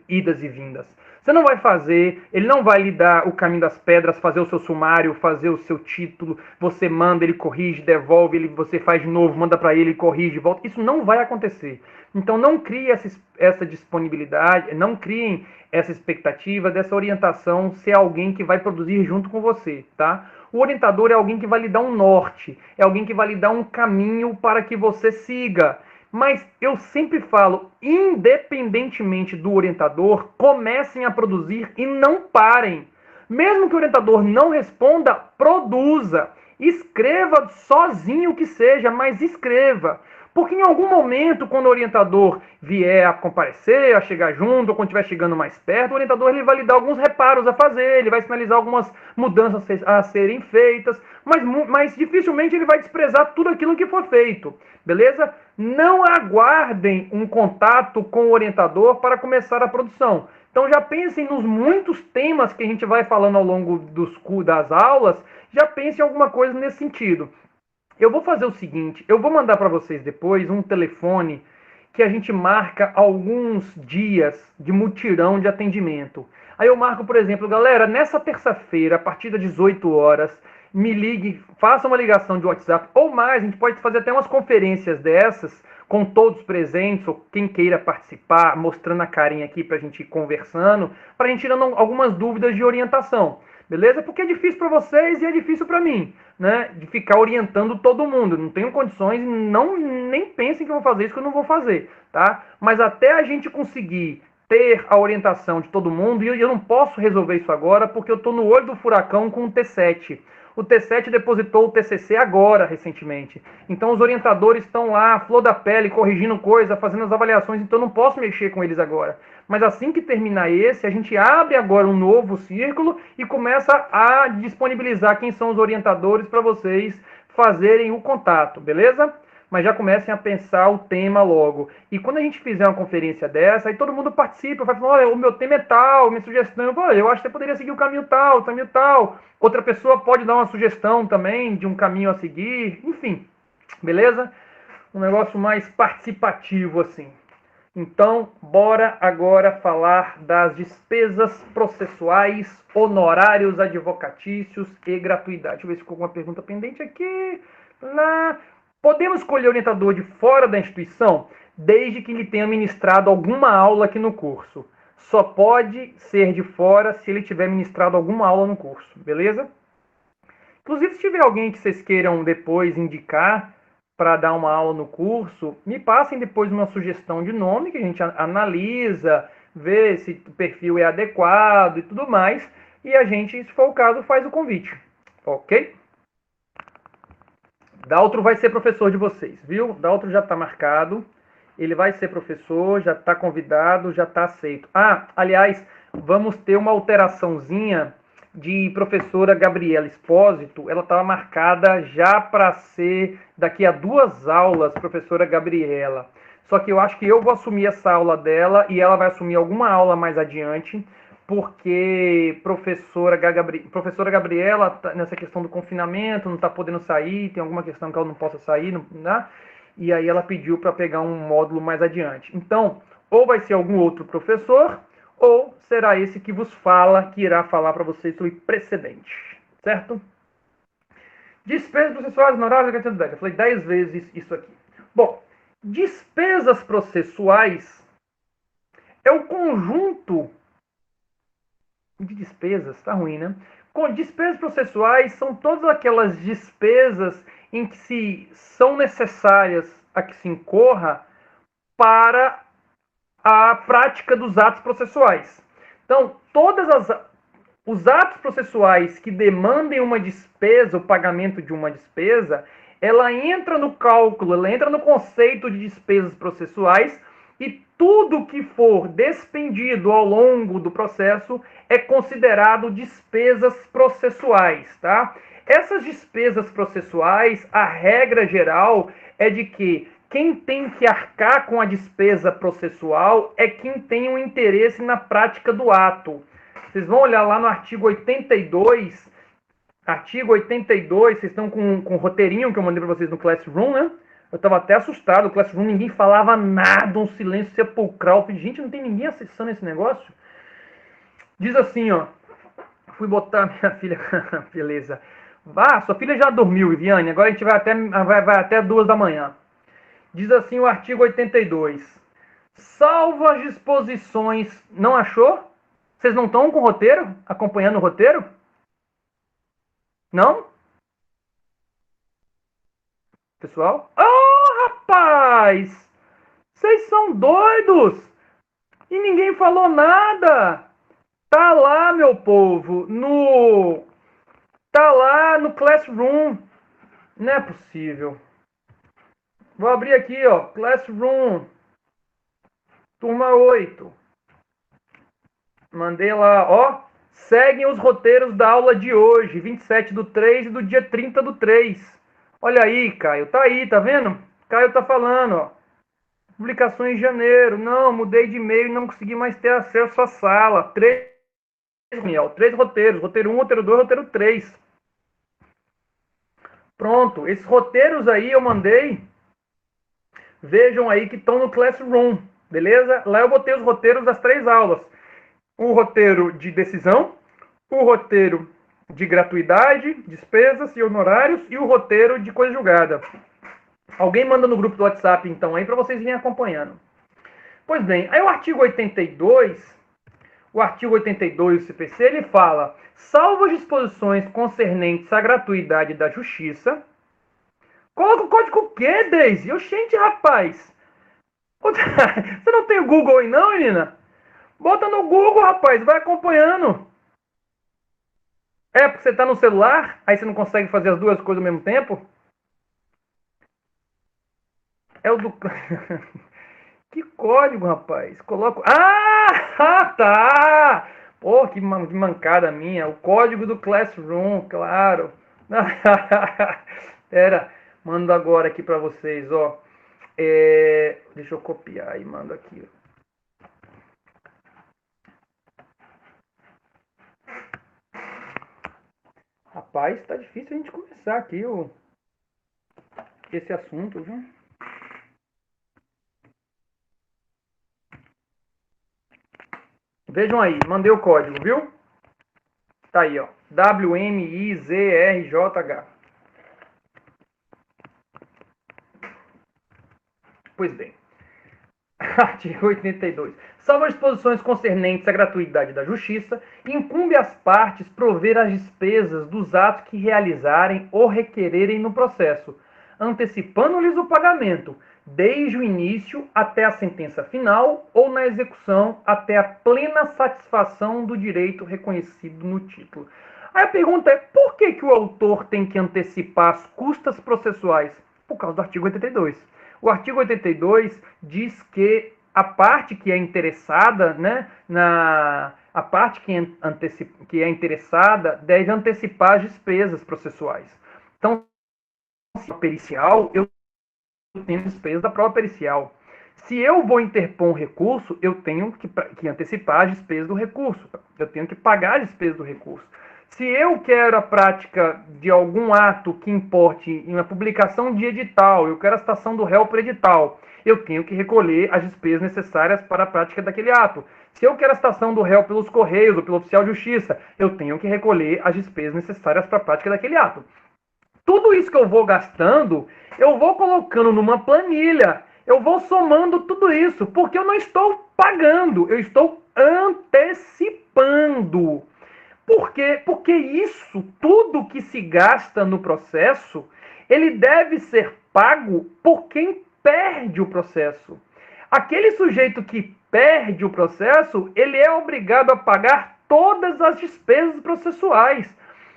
idas e vindas. Você não vai fazer, ele não vai lhe dar o caminho das pedras, fazer o seu sumário, fazer o seu título, você manda, ele corrige, devolve, você faz de novo, manda para ele, corrige, volta. Isso não vai acontecer. Então não crie essa disponibilidade, não criem essa expectativa dessa orientação ser alguém que vai produzir junto com você, tá? O orientador é alguém que vai lhe dar um norte, é alguém que vai lhe dar um caminho para que você siga. Mas eu sempre falo, independentemente do orientador, comecem a produzir e não parem. Mesmo que o orientador não responda, produza. Escreva sozinho o que seja, mas escreva. Porque em algum momento, quando o orientador vier a comparecer, a chegar junto, ou quando estiver chegando mais perto, o orientador ele vai lhe dar alguns reparos a fazer, ele vai sinalizar algumas mudanças a serem feitas, mas dificilmente ele vai desprezar tudo aquilo que for feito, beleza? Não aguardem um contato com o orientador para começar a produção. Então já pensem nos muitos temas que a gente vai falando ao longo das aulas, já pensem em alguma coisa nesse sentido. Eu vou fazer o seguinte, eu vou mandar para vocês depois um telefone que a gente marca alguns dias de mutirão de atendimento. Aí eu marco, por exemplo, galera, nessa terça-feira, a partir das 18 horas, me ligue, faça uma ligação de WhatsApp ou mais, a gente pode fazer até umas conferências dessas, com todos presentes, ou quem queira participar, mostrando a carinha aqui para a gente ir conversando, para a gente tirando algumas dúvidas de orientação. Beleza? Porque é difícil para vocês e é difícil para mim, né? De ficar orientando todo mundo. Não tenho condições, nem pensem que eu vou fazer isso, que eu não vou fazer, tá? Mas até a gente conseguir ter a orientação de todo mundo, e eu não posso resolver isso agora, porque eu estou no olho do furacão com o T7. O T7 depositou o TCC agora, recentemente. Então os orientadores estão lá, flor da pele, corrigindo coisa, fazendo as avaliações, então eu não posso mexer com eles agora. Mas assim que terminar esse, a gente abre agora um novo círculo e começa a disponibilizar quem são os orientadores para vocês fazerem o contato, beleza? Mas já comecem a pensar o tema logo. E quando a gente fizer uma conferência dessa, aí todo mundo participa, vai falar, olha, o meu tema é tal, minha sugestão, eu acho que você poderia seguir o caminho tal, o caminho tal. Outra pessoa pode dar uma sugestão também de um caminho a seguir, enfim, beleza? Um negócio mais participativo assim. Então, bora agora falar das despesas processuais, honorários advocatícios e gratuidade. Deixa eu ver se ficou alguma pergunta pendente aqui. Lá. Podemos escolher orientador de fora da instituição, desde que ele tenha ministrado alguma aula aqui no curso. Só pode ser de fora se ele tiver ministrado alguma aula no curso, beleza? Inclusive, se tiver alguém que vocês queiram depois indicar para dar uma aula no curso, me passem depois uma sugestão de nome que a gente analisa, vê se o perfil é adequado e tudo mais, e a gente, se for o caso, faz o convite, ok? Daltro vai ser professor de vocês, viu? Daltro já está marcado, ele vai ser professor, já está convidado, já está aceito. Ah, aliás, vamos ter uma alteraçãozinha de professora Gabriela Espósito, ela estava marcada já para ser daqui a 2 aulas, professora Gabriela. Só que eu acho que eu vou assumir essa aula dela e ela vai assumir alguma aula mais adiante, porque professora Gabriela, tá nessa questão do confinamento, não está podendo sair, tem alguma questão que ela não possa sair, né? E aí ela pediu para pegar um módulo mais adiante. Então, ou vai ser algum outro professor, ou será esse que vos fala, que irá falar para vocês sobre precedente, certo? Despesas processuais, honorários, eu falei 10 vezes isso aqui. Bom, despesas processuais é o conjunto de despesas, tá ruim, né? Com despesas processuais são todas aquelas despesas em que são necessárias a que se incorra para a prática dos atos processuais. Então, os atos processuais que demandem uma despesa, o pagamento de uma despesa, ela entra no cálculo, ela entra no conceito de despesas processuais, e tudo que for despendido ao longo do processo é considerado despesas processuais, tá? Essas despesas processuais, a regra geral é de que quem tem que arcar com a despesa processual é quem tem um interesse na prática do ato. Vocês vão olhar lá no artigo 82, vocês estão com o roteirinho que eu mandei para vocês no Classroom, né? Eu estava até assustado, o Classroom ninguém falava nada, um silêncio sepulcral. Eu falei, gente, não tem ninguém acessando esse negócio? Diz assim, ó, fui botar minha filha, beleza. Sua filha já dormiu, Viviane, agora a gente vai até 2 da manhã. Diz assim o artigo 82. Salvo as disposições... Não achou? Vocês não estão com o roteiro? Acompanhando o roteiro? Não? Pessoal? Oh, rapaz! Vocês são doidos! E ninguém falou nada! Tá lá, meu povo, Tá lá no Classroom. Não é possível. Vou abrir aqui, ó, Classroom. Turma 8. Mandei lá, ó. Seguem os roteiros da aula de hoje, 27/3 e do dia 30/3. Olha aí, Caio. Tá aí, tá vendo? Caio tá falando, ó. Publicações em janeiro. Não, mudei de e-mail e não consegui mais ter acesso à sala. 3 roteiros. Roteiro 1, roteiro 2, roteiro 3. Pronto. Esses roteiros aí eu mandei. Vejam aí que estão no Classroom. Beleza? Lá eu botei os roteiros das 3 aulas. O roteiro de decisão, o roteiro de gratuidade, despesas e honorários e o roteiro de coisa julgada. Alguém manda no grupo do WhatsApp, então, aí, para vocês irem acompanhando. Pois bem, aí o artigo 82 do CPC, ele fala, salvo as disposições concernentes à gratuidade da justiça... Coloca o código o quê, Daisy? Oxente, rapaz! Você não tem o Google aí não, menina? Bota no Google, rapaz, vai acompanhando. É, porque você tá no celular, aí você não consegue fazer as duas coisas ao mesmo tempo? É o do... Que código, rapaz? Coloco... Tá! Pô, que mancada minha. O código do Classroom, claro. Pera, mando agora aqui pra vocês, ó. Deixa eu copiar e mando aqui, ó. Rapaz, tá difícil a gente começar aqui esse assunto, viu? Vejam aí, mandei o código, viu? Tá aí, ó. WMIZRJH. Pois bem. Artigo 82. Salvo as disposições concernentes à gratuidade da justiça, incumbe às partes prover as despesas dos atos que realizarem ou requererem no processo, antecipando-lhes o pagamento, desde o início até a sentença final ou na execução até a plena satisfação do direito reconhecido no título. Aí a pergunta é, por que o autor tem que antecipar as custas processuais? Por causa do artigo 82. O artigo 82 diz que a parte que é interessada, né, a parte que é interessada deve antecipar as despesas processuais. Então, se pericial, eu tenho despesas da prova pericial. Se eu vou interpor um recurso, eu tenho que antecipar as despesas do recurso. Eu tenho que pagar as despesas do recurso. Se eu quero a prática de algum ato que importe em uma publicação de edital, eu quero a citação do réu para edital, eu tenho que recolher as despesas necessárias para a prática daquele ato. Se eu quero a citação do réu pelos correios ou pelo oficial de justiça, eu tenho que recolher as despesas necessárias para a prática daquele ato. Tudo isso que eu vou gastando, eu vou colocando numa planilha, eu vou somando tudo isso, porque eu não estou pagando, eu estou antecipando. Por quê? Porque isso, tudo que se gasta no processo, ele deve ser pago por quem perde o processo. Aquele sujeito que perde o processo, ele é obrigado a pagar todas as despesas processuais.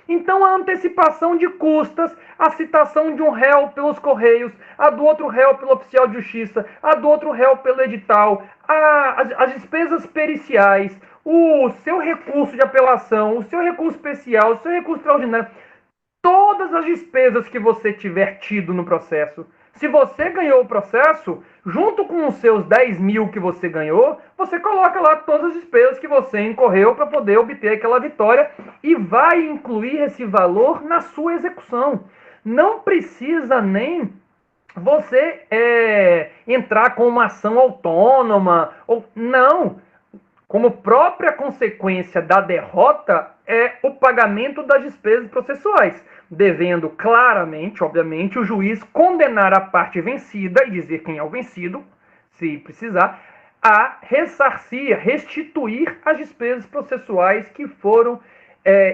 Então, a antecipação de custas, a citação de um réu pelos correios, a do outro réu pelo oficial de justiça, a do outro réu pelo edital, as despesas periciais, o seu recurso de apelação, o seu recurso especial, o seu recurso extraordinário, todas as despesas que você tiver tido no processo. Se você ganhou o processo, junto com os seus 10 mil que você ganhou, você coloca lá todas as despesas que você incorreu para poder obter aquela vitória e vai incluir esse valor na sua execução. Não precisa nem você entrar com uma ação autônoma. Não. Como própria consequência da derrota é o pagamento das despesas processuais, devendo claramente, obviamente, o juiz condenar a parte vencida e dizer quem é o vencido, se precisar, a ressarcir, restituir as despesas processuais que foram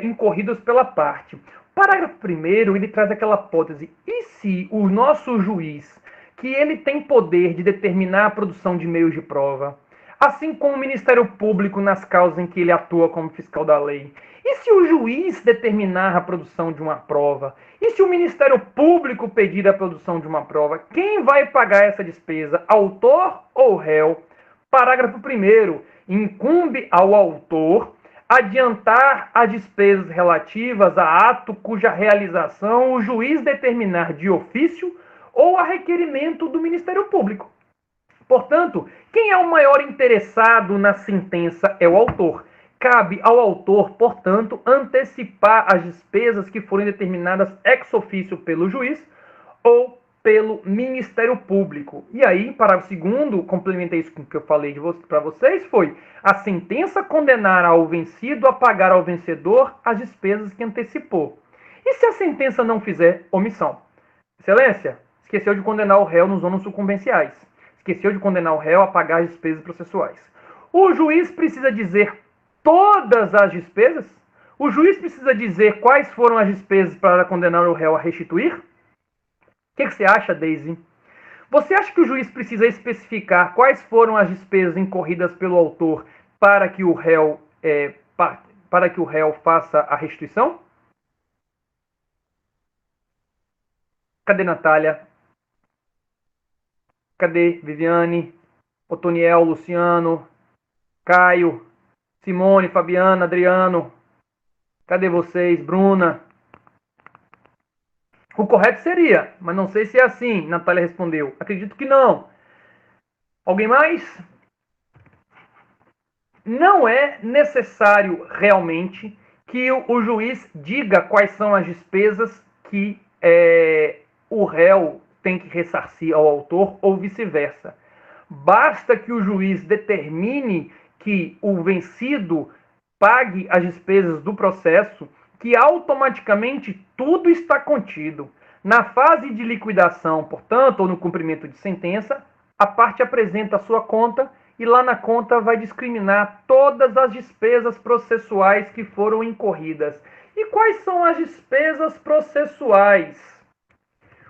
incorridas pela parte. O parágrafo 1º, ele traz aquela hipótese: e se o nosso juiz, que ele tem poder de determinar a produção de meios de prova, assim como o Ministério Público nas causas em que ele atua como fiscal da lei, e se o juiz determinar a produção de uma prova? E se o Ministério Público pedir a produção de uma prova? Quem vai pagar essa despesa? Autor ou réu? Parágrafo 1º. Incumbe ao autor adiantar as despesas relativas a ato cuja realização o juiz determinar de ofício ou a requerimento do Ministério Público. Portanto, quem é o maior interessado na sentença é o autor. Cabe ao autor, portanto, antecipar as despesas que forem determinadas ex officio pelo juiz ou pelo Ministério Público. E aí, parágrafo 2º, complementei isso com o que eu falei para vocês, foi a sentença condenar ao vencido a pagar ao vencedor as despesas que antecipou. E se a sentença não fizer omissão? Excelência, esqueceu de condenar o réu nos ônus sucumbenciais. Esqueceu de condenar o réu a pagar as despesas processuais. O juiz precisa dizer todas as despesas? O juiz precisa dizer quais foram as despesas para condenar o réu a restituir? O que você acha, Daisy? Você acha que o juiz precisa especificar quais foram as despesas incorridas pelo autor para que o réu faça a restituição? Cadê Natália? Cadê Viviane? Otoniel, Luciano, Caio, Simone, Fabiana, Adriano? Cadê vocês? Bruna? O correto seria, mas não sei se é assim. Natália respondeu. Acredito que não. Alguém mais? Não é necessário realmente que o juiz diga quais são as despesas que o réu tem que ressarcir ao autor ou vice-versa. Basta que o juiz determine que o vencido pague as despesas do processo, que automaticamente tudo está contido. Na fase de liquidação, portanto, ou no cumprimento de sentença, a parte apresenta a sua conta e lá na conta vai discriminar todas as despesas processuais que foram incorridas. E quais são as despesas processuais?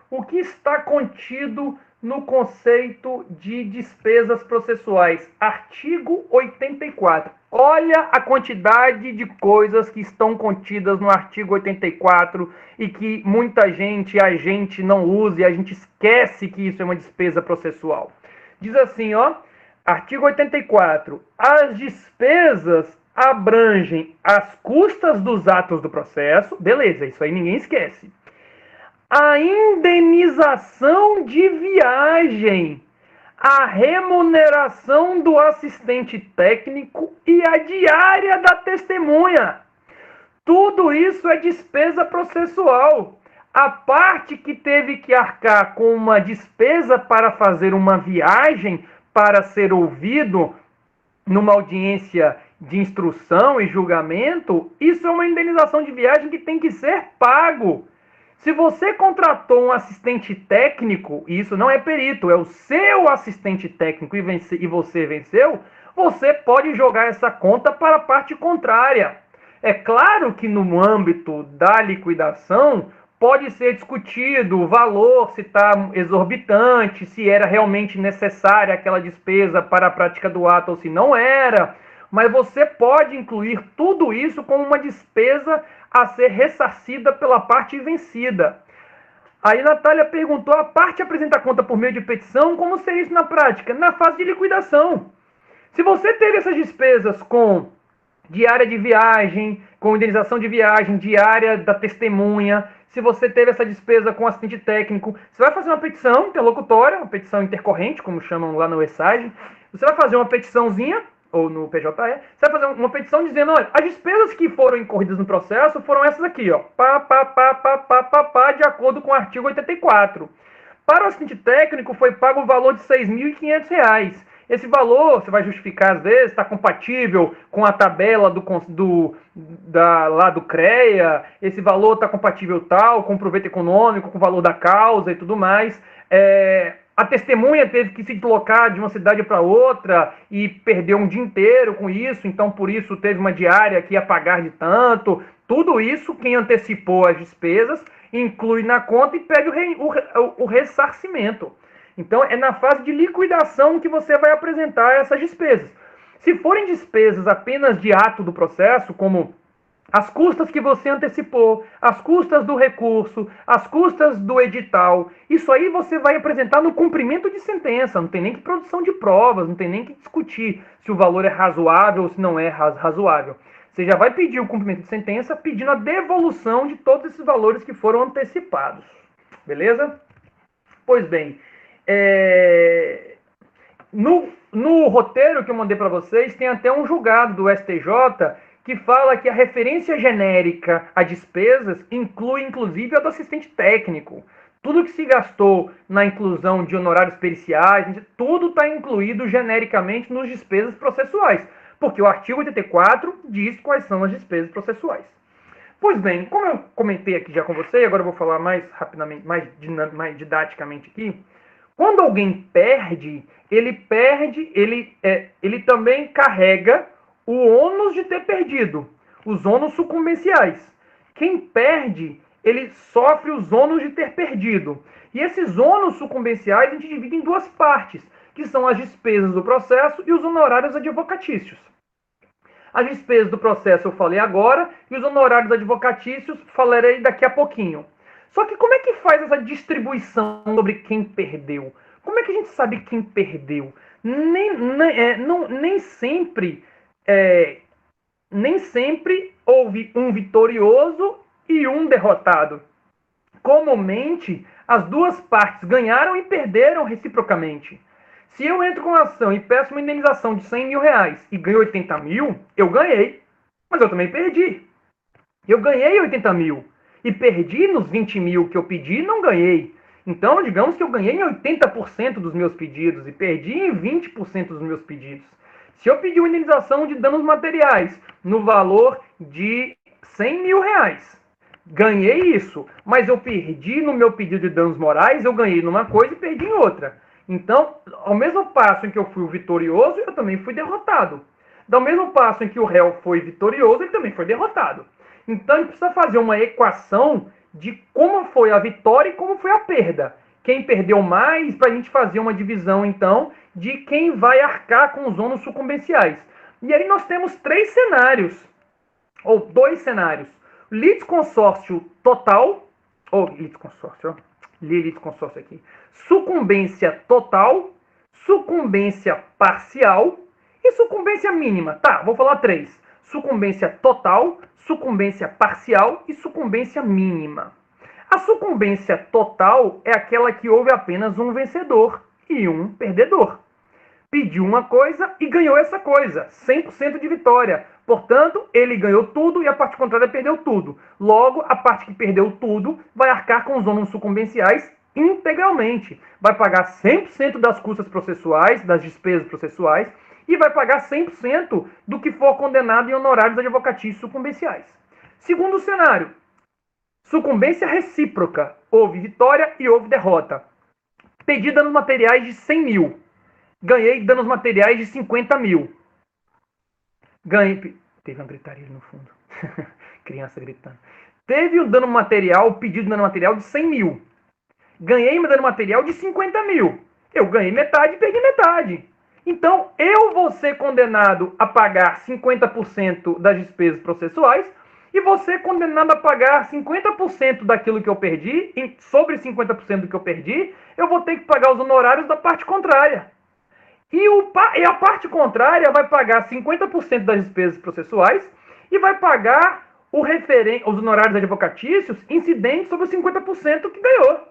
O que está contido no conceito de despesas processuais? Artigo 84. Olha a quantidade de coisas que estão contidas no artigo 84 e que muita gente, a gente não usa e a gente esquece que isso é uma despesa processual. Diz assim, ó, artigo 84. As despesas abrangem as custas dos atos do processo. Beleza, isso aí ninguém esquece. A indenização de viagem, a remuneração do assistente técnico e a diária da testemunha. Tudo isso é despesa processual. A parte que teve que arcar com uma despesa para fazer uma viagem para ser ouvido numa audiência de instrução e julgamento, isso é uma indenização de viagem que tem que ser pago. Se você contratou um assistente técnico, e isso não é perito, é o seu assistente técnico e você venceu, você pode jogar essa conta para a parte contrária. É claro que no âmbito da liquidação, pode ser discutido o valor, se está exorbitante, se era realmente necessária aquela despesa para a prática do ato ou se não era, mas você pode incluir tudo isso como uma despesa a ser ressarcida pela parte vencida. Aí Natália perguntou, a parte apresenta conta por meio de petição, como seria isso na prática? Na fase de liquidação. Se você teve essas despesas com diária de viagem, com indenização de viagem, diária da testemunha, se você teve essa despesa com assistente técnico, você vai fazer uma petição interlocutória, uma petição intercorrente, como chamam lá no ESAG, você vai fazer uma petiçãozinha, ou no PJE, você vai fazer uma petição dizendo, olha, as despesas que foram incorridas no processo foram essas aqui, ó, de acordo com o artigo 84. Para o assistente técnico foi pago o valor de R$ 6.500. Esse valor, você vai justificar às vezes, está compatível com a tabela lá do CREA, esse valor está compatível tal, com o proveito econômico, com o valor da causa e tudo mais. A testemunha teve que se deslocar de uma cidade para outra e perdeu um dia inteiro com isso, então por isso teve uma diária que ia pagar de tanto. Tudo isso, quem antecipou as despesas, inclui na conta e pede o ressarcimento. Então, é na fase de liquidação que você vai apresentar essas despesas. Se forem despesas apenas de ato do processo, como as custas que você antecipou, as custas do recurso, as custas do edital, isso aí você vai apresentar no cumprimento de sentença, não tem nem que produção de provas, não tem nem que discutir se o valor é razoável ou se não é razoável. Você já vai pedir o cumprimento de sentença pedindo a devolução de todos esses valores que foram antecipados. Beleza? Pois bem, no roteiro que eu mandei para vocês, tem até um julgado do STJ que fala que a referência genérica a despesas inclui, inclusive, a do assistente técnico. Tudo que se gastou na inclusão de honorários periciais, tudo está incluído genericamente nos despesas processuais, porque o artigo 84 diz quais são as despesas processuais. Pois bem, como eu comentei aqui já com você, agora eu vou falar mais rapidamente, mais didaticamente aqui. Quando alguém perde, ele também carrega o ônus de ter perdido, os ônus sucumbenciais. Quem perde, ele sofre os ônus de ter perdido. E esses ônus sucumbenciais a gente divide em duas partes, que são as despesas do processo e os honorários advocatícios. As despesas do processo eu falei agora, e os honorários advocatícios falarei daqui a pouquinho. Só que como é que faz essa distribuição sobre quem perdeu? Como é que a gente sabe quem perdeu? Nem sempre houve um vitorioso e um derrotado. Comumente, as duas partes ganharam e perderam reciprocamente. Se eu entro com uma ação e peço uma indenização de R$100.000 e ganho 80 mil, eu ganhei, mas eu também perdi. Eu ganhei 80 mil e perdi nos 20 mil que eu pedi e não ganhei. Então, digamos que eu ganhei em 80% dos meus pedidos e perdi em 20% dos meus pedidos. Se eu pedir uma indenização de danos materiais no valor de R$100.000, ganhei isso, mas eu perdi no meu pedido de danos morais, eu ganhei numa coisa e perdi em outra. Então, ao mesmo passo em que eu fui o vitorioso, eu também fui derrotado. Ao mesmo passo em que o réu foi vitorioso, ele também foi derrotado. Então, a gente precisa fazer uma equação de como foi a vitória e como foi a perda. Quem perdeu mais, para a gente fazer uma divisão, então, de quem vai arcar com os ônus sucumbenciais. E aí nós temos três cenários, ou dois cenários. Litisconsórcio total, ou litisconsórcio aqui, sucumbência total, sucumbência parcial e sucumbência mínima. Tá, vou falar três. Sucumbência total, sucumbência parcial e sucumbência mínima. A sucumbência total é aquela que houve apenas um vencedor e um perdedor. Pediu uma coisa e ganhou essa coisa, 100% de vitória. Portanto, ele ganhou tudo e a parte contrária perdeu tudo. Logo, a parte que perdeu tudo vai arcar com os ônus sucumbenciais integralmente. Vai pagar 100% das custas processuais, das despesas processuais, e vai pagar 100% do que for condenado em honorários advocatícios sucumbenciais. Segundo cenário, sucumbência recíproca. Houve vitória e houve derrota. Pedi danos materiais de 100 mil. Ganhei danos materiais de 50 mil. Ganhei... Teve uma gritaria no fundo. Criança gritando. Teve o dano material, o pedido de dano material de 100 mil. Ganhei o dano material de 50 mil. Eu ganhei metade e perdi metade. Então, eu vou ser condenado a pagar 50% das despesas processuais e você condenado a pagar 50% daquilo que eu perdi, sobre 50% do que eu perdi, eu vou ter que pagar os honorários da parte contrária. E a parte contrária vai pagar 50% das despesas processuais e vai pagar os honorários advocatícios incidentes sobre os 50% que ganhou.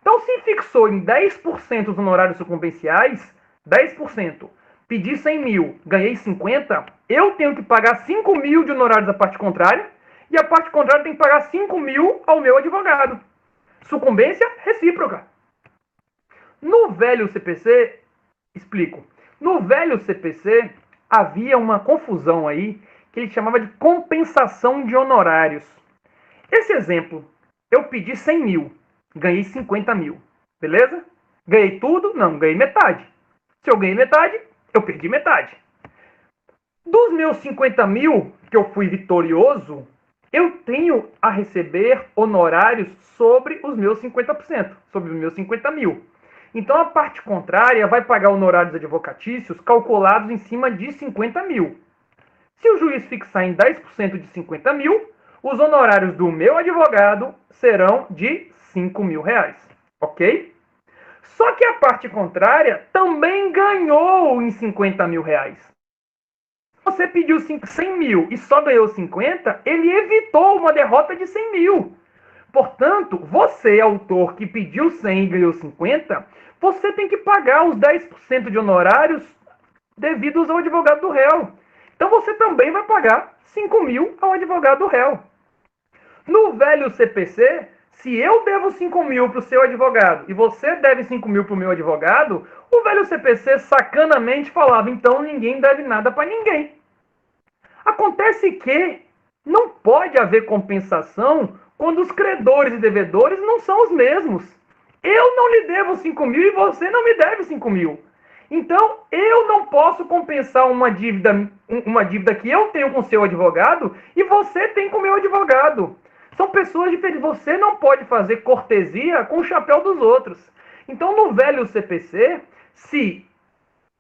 Então, se fixou em 10% os honorários sucumbenciais, 10%, pedi 100 mil, ganhei 50, eu tenho que pagar 5 mil de honorários da parte contrária e a parte contrária tem que pagar 5 mil ao meu advogado. Sucumbência recíproca. No velho CPC, explico. No velho CPC, havia uma confusão aí que ele chamava de compensação de honorários. Esse exemplo, eu pedi 100 mil, ganhei 50 mil, beleza? Ganhei tudo? Não, ganhei metade. Se eu ganhei metade, eu perdi metade. Dos meus 50 mil, que eu fui vitorioso, eu tenho a receber honorários sobre os meus 50%, sobre os meus 50 mil. Então, a parte contrária vai pagar honorários advocatícios calculados em cima de 50 mil. Se o juiz fixar em 10% de 50 mil, os honorários do meu advogado serão de 5 mil reais. Ok? Só que a parte contrária também ganhou em 50 mil reais. Você pediu 100 mil e só ganhou 50, ele evitou uma derrota de 100 mil. Portanto, você, autor que pediu 100 e ganhou 50, você tem que pagar os 10% de honorários devidos ao advogado do réu. Então você também vai pagar 5 mil ao advogado do réu. No velho CPC, se eu devo 5 mil para o seu advogado e você deve 5 mil para o meu advogado, o velho CPC sacanamente falava, então ninguém deve nada para ninguém. Acontece que não pode haver compensação quando os credores e devedores não são os mesmos. Eu não lhe devo 5 mil e você não me deve 5 mil. Então, eu não posso compensar uma dívida que eu tenho com o seu advogado e você tem com o meu advogado. São pessoas diferentes. Você não pode fazer cortesia com o chapéu dos outros. Então, no velho CPC, se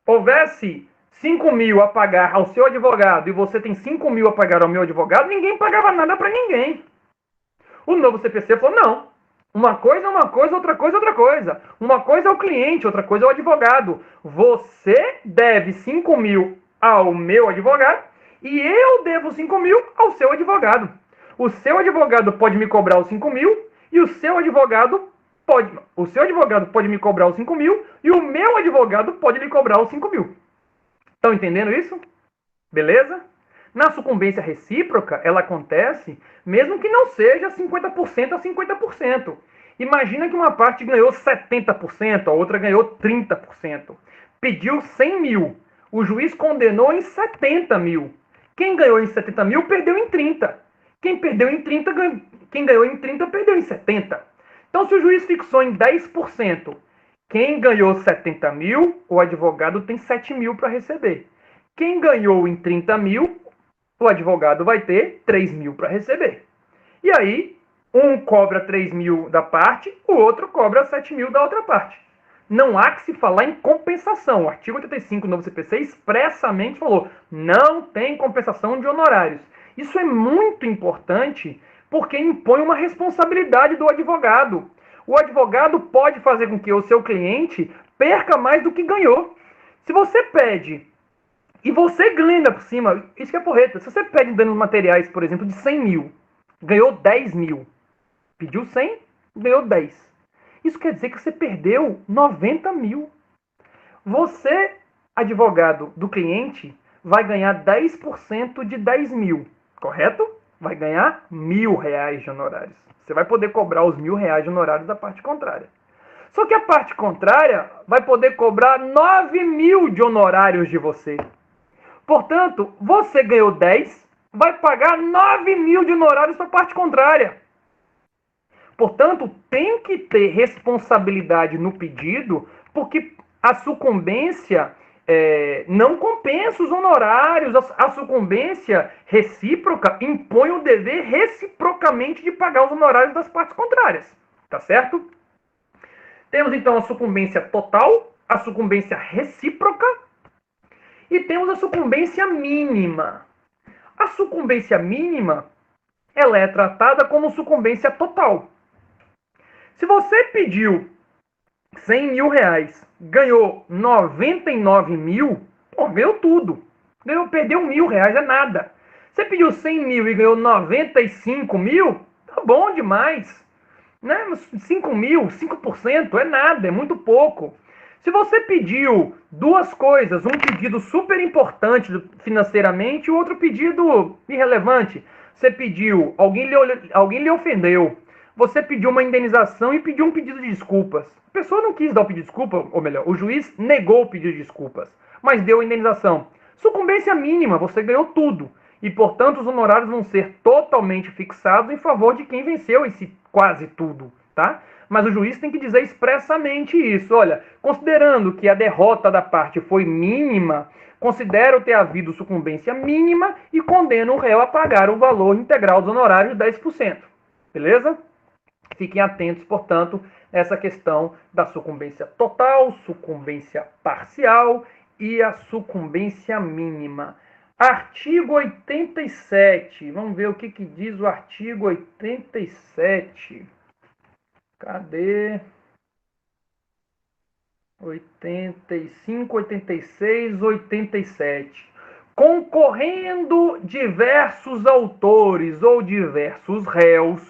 houvesse 5 mil a pagar ao seu advogado e você tem 5 mil a pagar ao meu advogado, ninguém pagava nada para ninguém. O novo CPC falou, não. Uma coisa é uma coisa, outra coisa é outra coisa. Uma coisa é o cliente, outra coisa é o advogado. Você deve 5 mil ao meu advogado e eu devo 5 mil ao seu advogado. O seu advogado pode me cobrar os 5 mil e o seu advogado pode me cobrar os 5 mil e o meu advogado pode lhe cobrar os 5 mil. Estão entendendo isso? Beleza? Na sucumbência recíproca, ela acontece mesmo que não seja 50% a 50%. Imagina que uma parte ganhou 70%, a outra ganhou 30%. Pediu 100 mil. O juiz condenou em 70 mil. Quem ganhou em 70 mil, perdeu em 30. Quem ganhou em 30, perdeu em 70. Então, se o juiz fixou em 10%, quem ganhou 70 mil, o advogado tem 7 mil para receber. Quem ganhou em 30 mil, o advogado vai ter 3 mil para receber. E aí, um cobra 3 mil da parte, o outro cobra 7 mil da outra parte. Não há que se falar em compensação. O artigo 85 do novo CPC expressamente falou, não tem compensação de honorários. Isso é muito importante porque impõe uma responsabilidade do advogado. O advogado pode fazer com que o seu cliente perca mais do que ganhou. Se você pede e você ganha por cima, isso que é porreta. Se você pede danos materiais, por exemplo, de 100 mil, ganhou 10 mil, pediu 100, ganhou 10. Isso quer dizer que você perdeu 90 mil. Você, advogado do cliente, vai ganhar 10% de 10 mil, correto? Vai ganhar R$1.000 de honorários. Você vai poder cobrar os R$1.000 de honorários da parte contrária. Só que a parte contrária vai poder cobrar 9 mil de honorários de você. Portanto, você ganhou 10, vai pagar 9 mil de honorários para a parte contrária. Portanto, tem que ter responsabilidade no pedido, porque a sucumbência não compensa os honorários, a sucumbência recíproca impõe o dever reciprocamente de pagar os honorários das partes contrárias, tá certo? Temos então a sucumbência total, a sucumbência recíproca e temos a sucumbência mínima. A sucumbência mínima, ela é tratada como sucumbência total. Se você pediu 100 mil reais, ganhou 99 mil, ganhou tudo. Perdeu 1.000 reais, é nada. Você pediu 100 mil e ganhou 95 mil, tá bom demais. Né? 5 mil, 5% é nada, é muito pouco. Se você pediu duas coisas, um pedido super importante financeiramente e o outro pedido irrelevante, você pediu, alguém lhe ofendeu, você pediu uma indenização e pediu um pedido de desculpas. A pessoa não quis dar o pedido de desculpa, ou melhor, o juiz negou o pedido de desculpas, mas deu a indenização. Sucumbência mínima, você ganhou tudo. E, portanto, os honorários vão ser totalmente fixados em favor de quem venceu esse quase tudo, tá? Mas o juiz tem que dizer expressamente isso. Olha, considerando que a derrota da parte foi mínima, considero ter havido sucumbência mínima e condeno o réu a pagar o valor integral dos honorários de 10%. Beleza? Fiquem atentos, portanto, nessa questão da sucumbência total, sucumbência parcial e a sucumbência mínima. Artigo 87. Vamos ver o que diz o artigo 87. Cadê? 85, 86, 87. Concorrendo diversos autores ou diversos réus,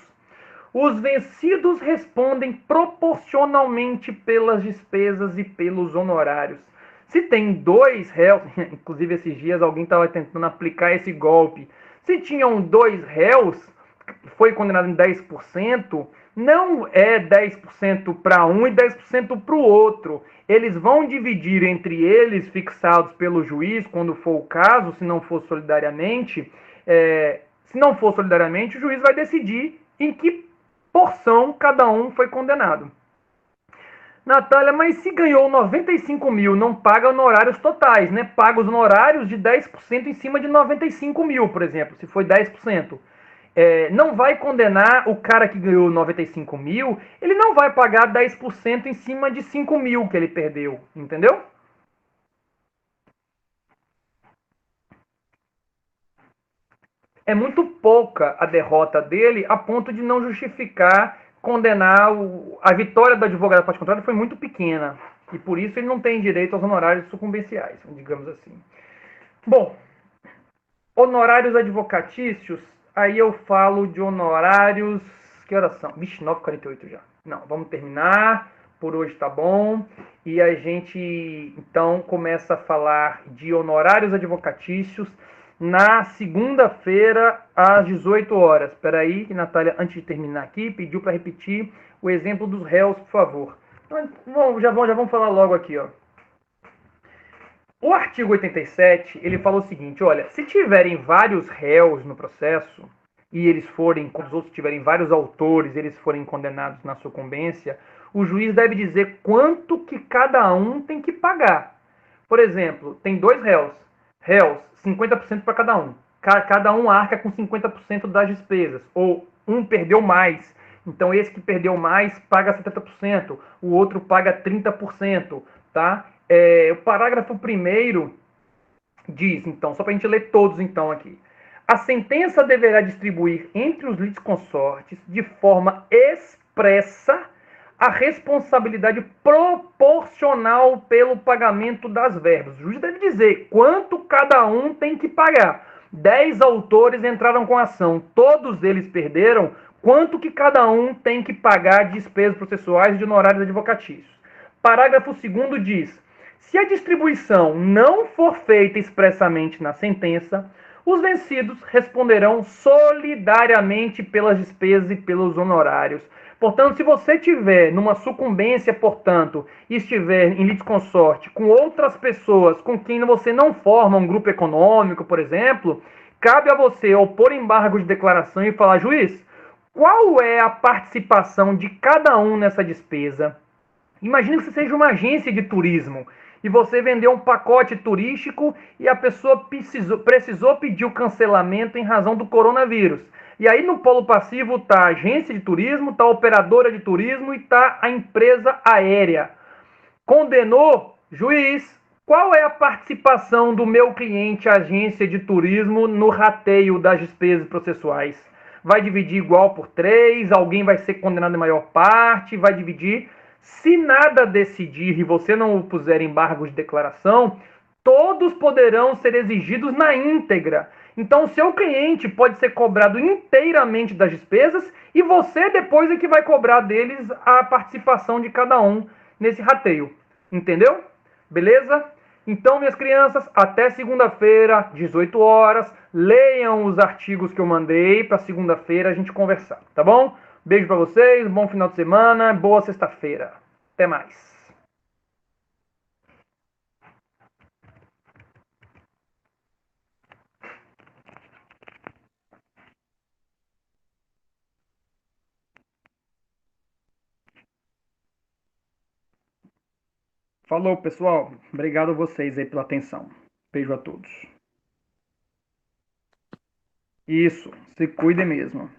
os vencidos respondem proporcionalmente pelas despesas e pelos honorários. Se tem dois réus, inclusive esses dias alguém estava tentando aplicar esse golpe. Se tinham dois réus, foi condenado em 10%, não é 10% para um e 10% para o outro. Eles vão dividir entre eles, fixados pelo juiz, quando for o caso, se não for solidariamente. Se não for solidariamente, o juiz vai decidir em que porção cada um foi condenado. Natália, mas se ganhou 95 mil, não paga honorários totais, né? Paga os honorários de 10% em cima de 95 mil, por exemplo, se foi 10%. Não vai condenar o cara que ganhou 95 mil, ele não vai pagar 10% em cima de 5 mil que ele perdeu, entendeu? É muito pouca a derrota dele a ponto de não justificar condenar a vitória do advogado da parte contrária foi muito pequena. E por isso ele não tem direito aos honorários sucumbenciais, digamos assim. Bom, honorários advocatícios, aí eu falo de honorários... Que horas são? Vixe, 9h48 já. Não, vamos terminar. Por hoje tá bom. E a gente, então, começa a falar de honorários advocatícios na segunda-feira, às 18 horas. Espera aí, que Natália, antes de terminar aqui, pediu para repetir o exemplo dos réus, por favor. Então, já vamos falar logo aqui, ó. O artigo 87, ele fala o seguinte, olha, se tiverem vários réus no processo, e eles forem, quando os outros tiverem vários autores, eles forem condenados na sucumbência, o juiz deve dizer quanto que cada um tem que pagar. Por exemplo, tem dois réus, 50% para cada um. Cada um arca com 50% das despesas. Ou um perdeu mais. Então esse que perdeu mais paga 70%. O outro paga 30%. Tá? O parágrafo 1º diz, então, só para a gente ler todos então aqui. A sentença deverá distribuir entre os litisconsortes de forma expressa a responsabilidade proporcional pelo pagamento das verbas. O juiz deve dizer quanto cada um tem que pagar. 10 autores entraram com a ação, todos eles perderam, quanto que cada um tem que pagar de despesas processuais e de honorários advocatícios. Parágrafo 2º diz, se a distribuição não for feita expressamente na sentença, os vencidos responderão solidariamente pelas despesas e pelos honorários. Portanto, se você tiver numa sucumbência, portanto, e estiver em litisconsorte com outras pessoas com quem você não forma um grupo econômico, por exemplo, cabe a você opor embargo de declaração e falar, juiz, qual é a participação de cada um nessa despesa? Imagina que você seja uma agência de turismo e você vendeu um pacote turístico e a pessoa precisou pedir o cancelamento em razão do coronavírus. E aí no polo passivo está a agência de turismo, está a operadora de turismo e está a empresa aérea. Condenou, juiz, qual é a participação do meu cliente, agência de turismo, no rateio das despesas processuais? Vai dividir igual por 3? Alguém vai ser condenado em maior parte? Vai dividir? Se nada decidir e você não puser embargos de declaração, todos poderão ser exigidos na íntegra. Então, o seu cliente pode ser cobrado inteiramente das despesas e você depois é que vai cobrar deles a participação de cada um nesse rateio. Entendeu? Beleza? Então, minhas crianças, até segunda-feira, 18 horas. Leiam os artigos que eu mandei para segunda-feira a gente conversar, tá bom? Beijo para vocês, bom final de semana, boa sexta-feira. Até mais. Falou, pessoal. Obrigado a vocês aí pela atenção. Beijo a todos. Isso, se cuide mesmo.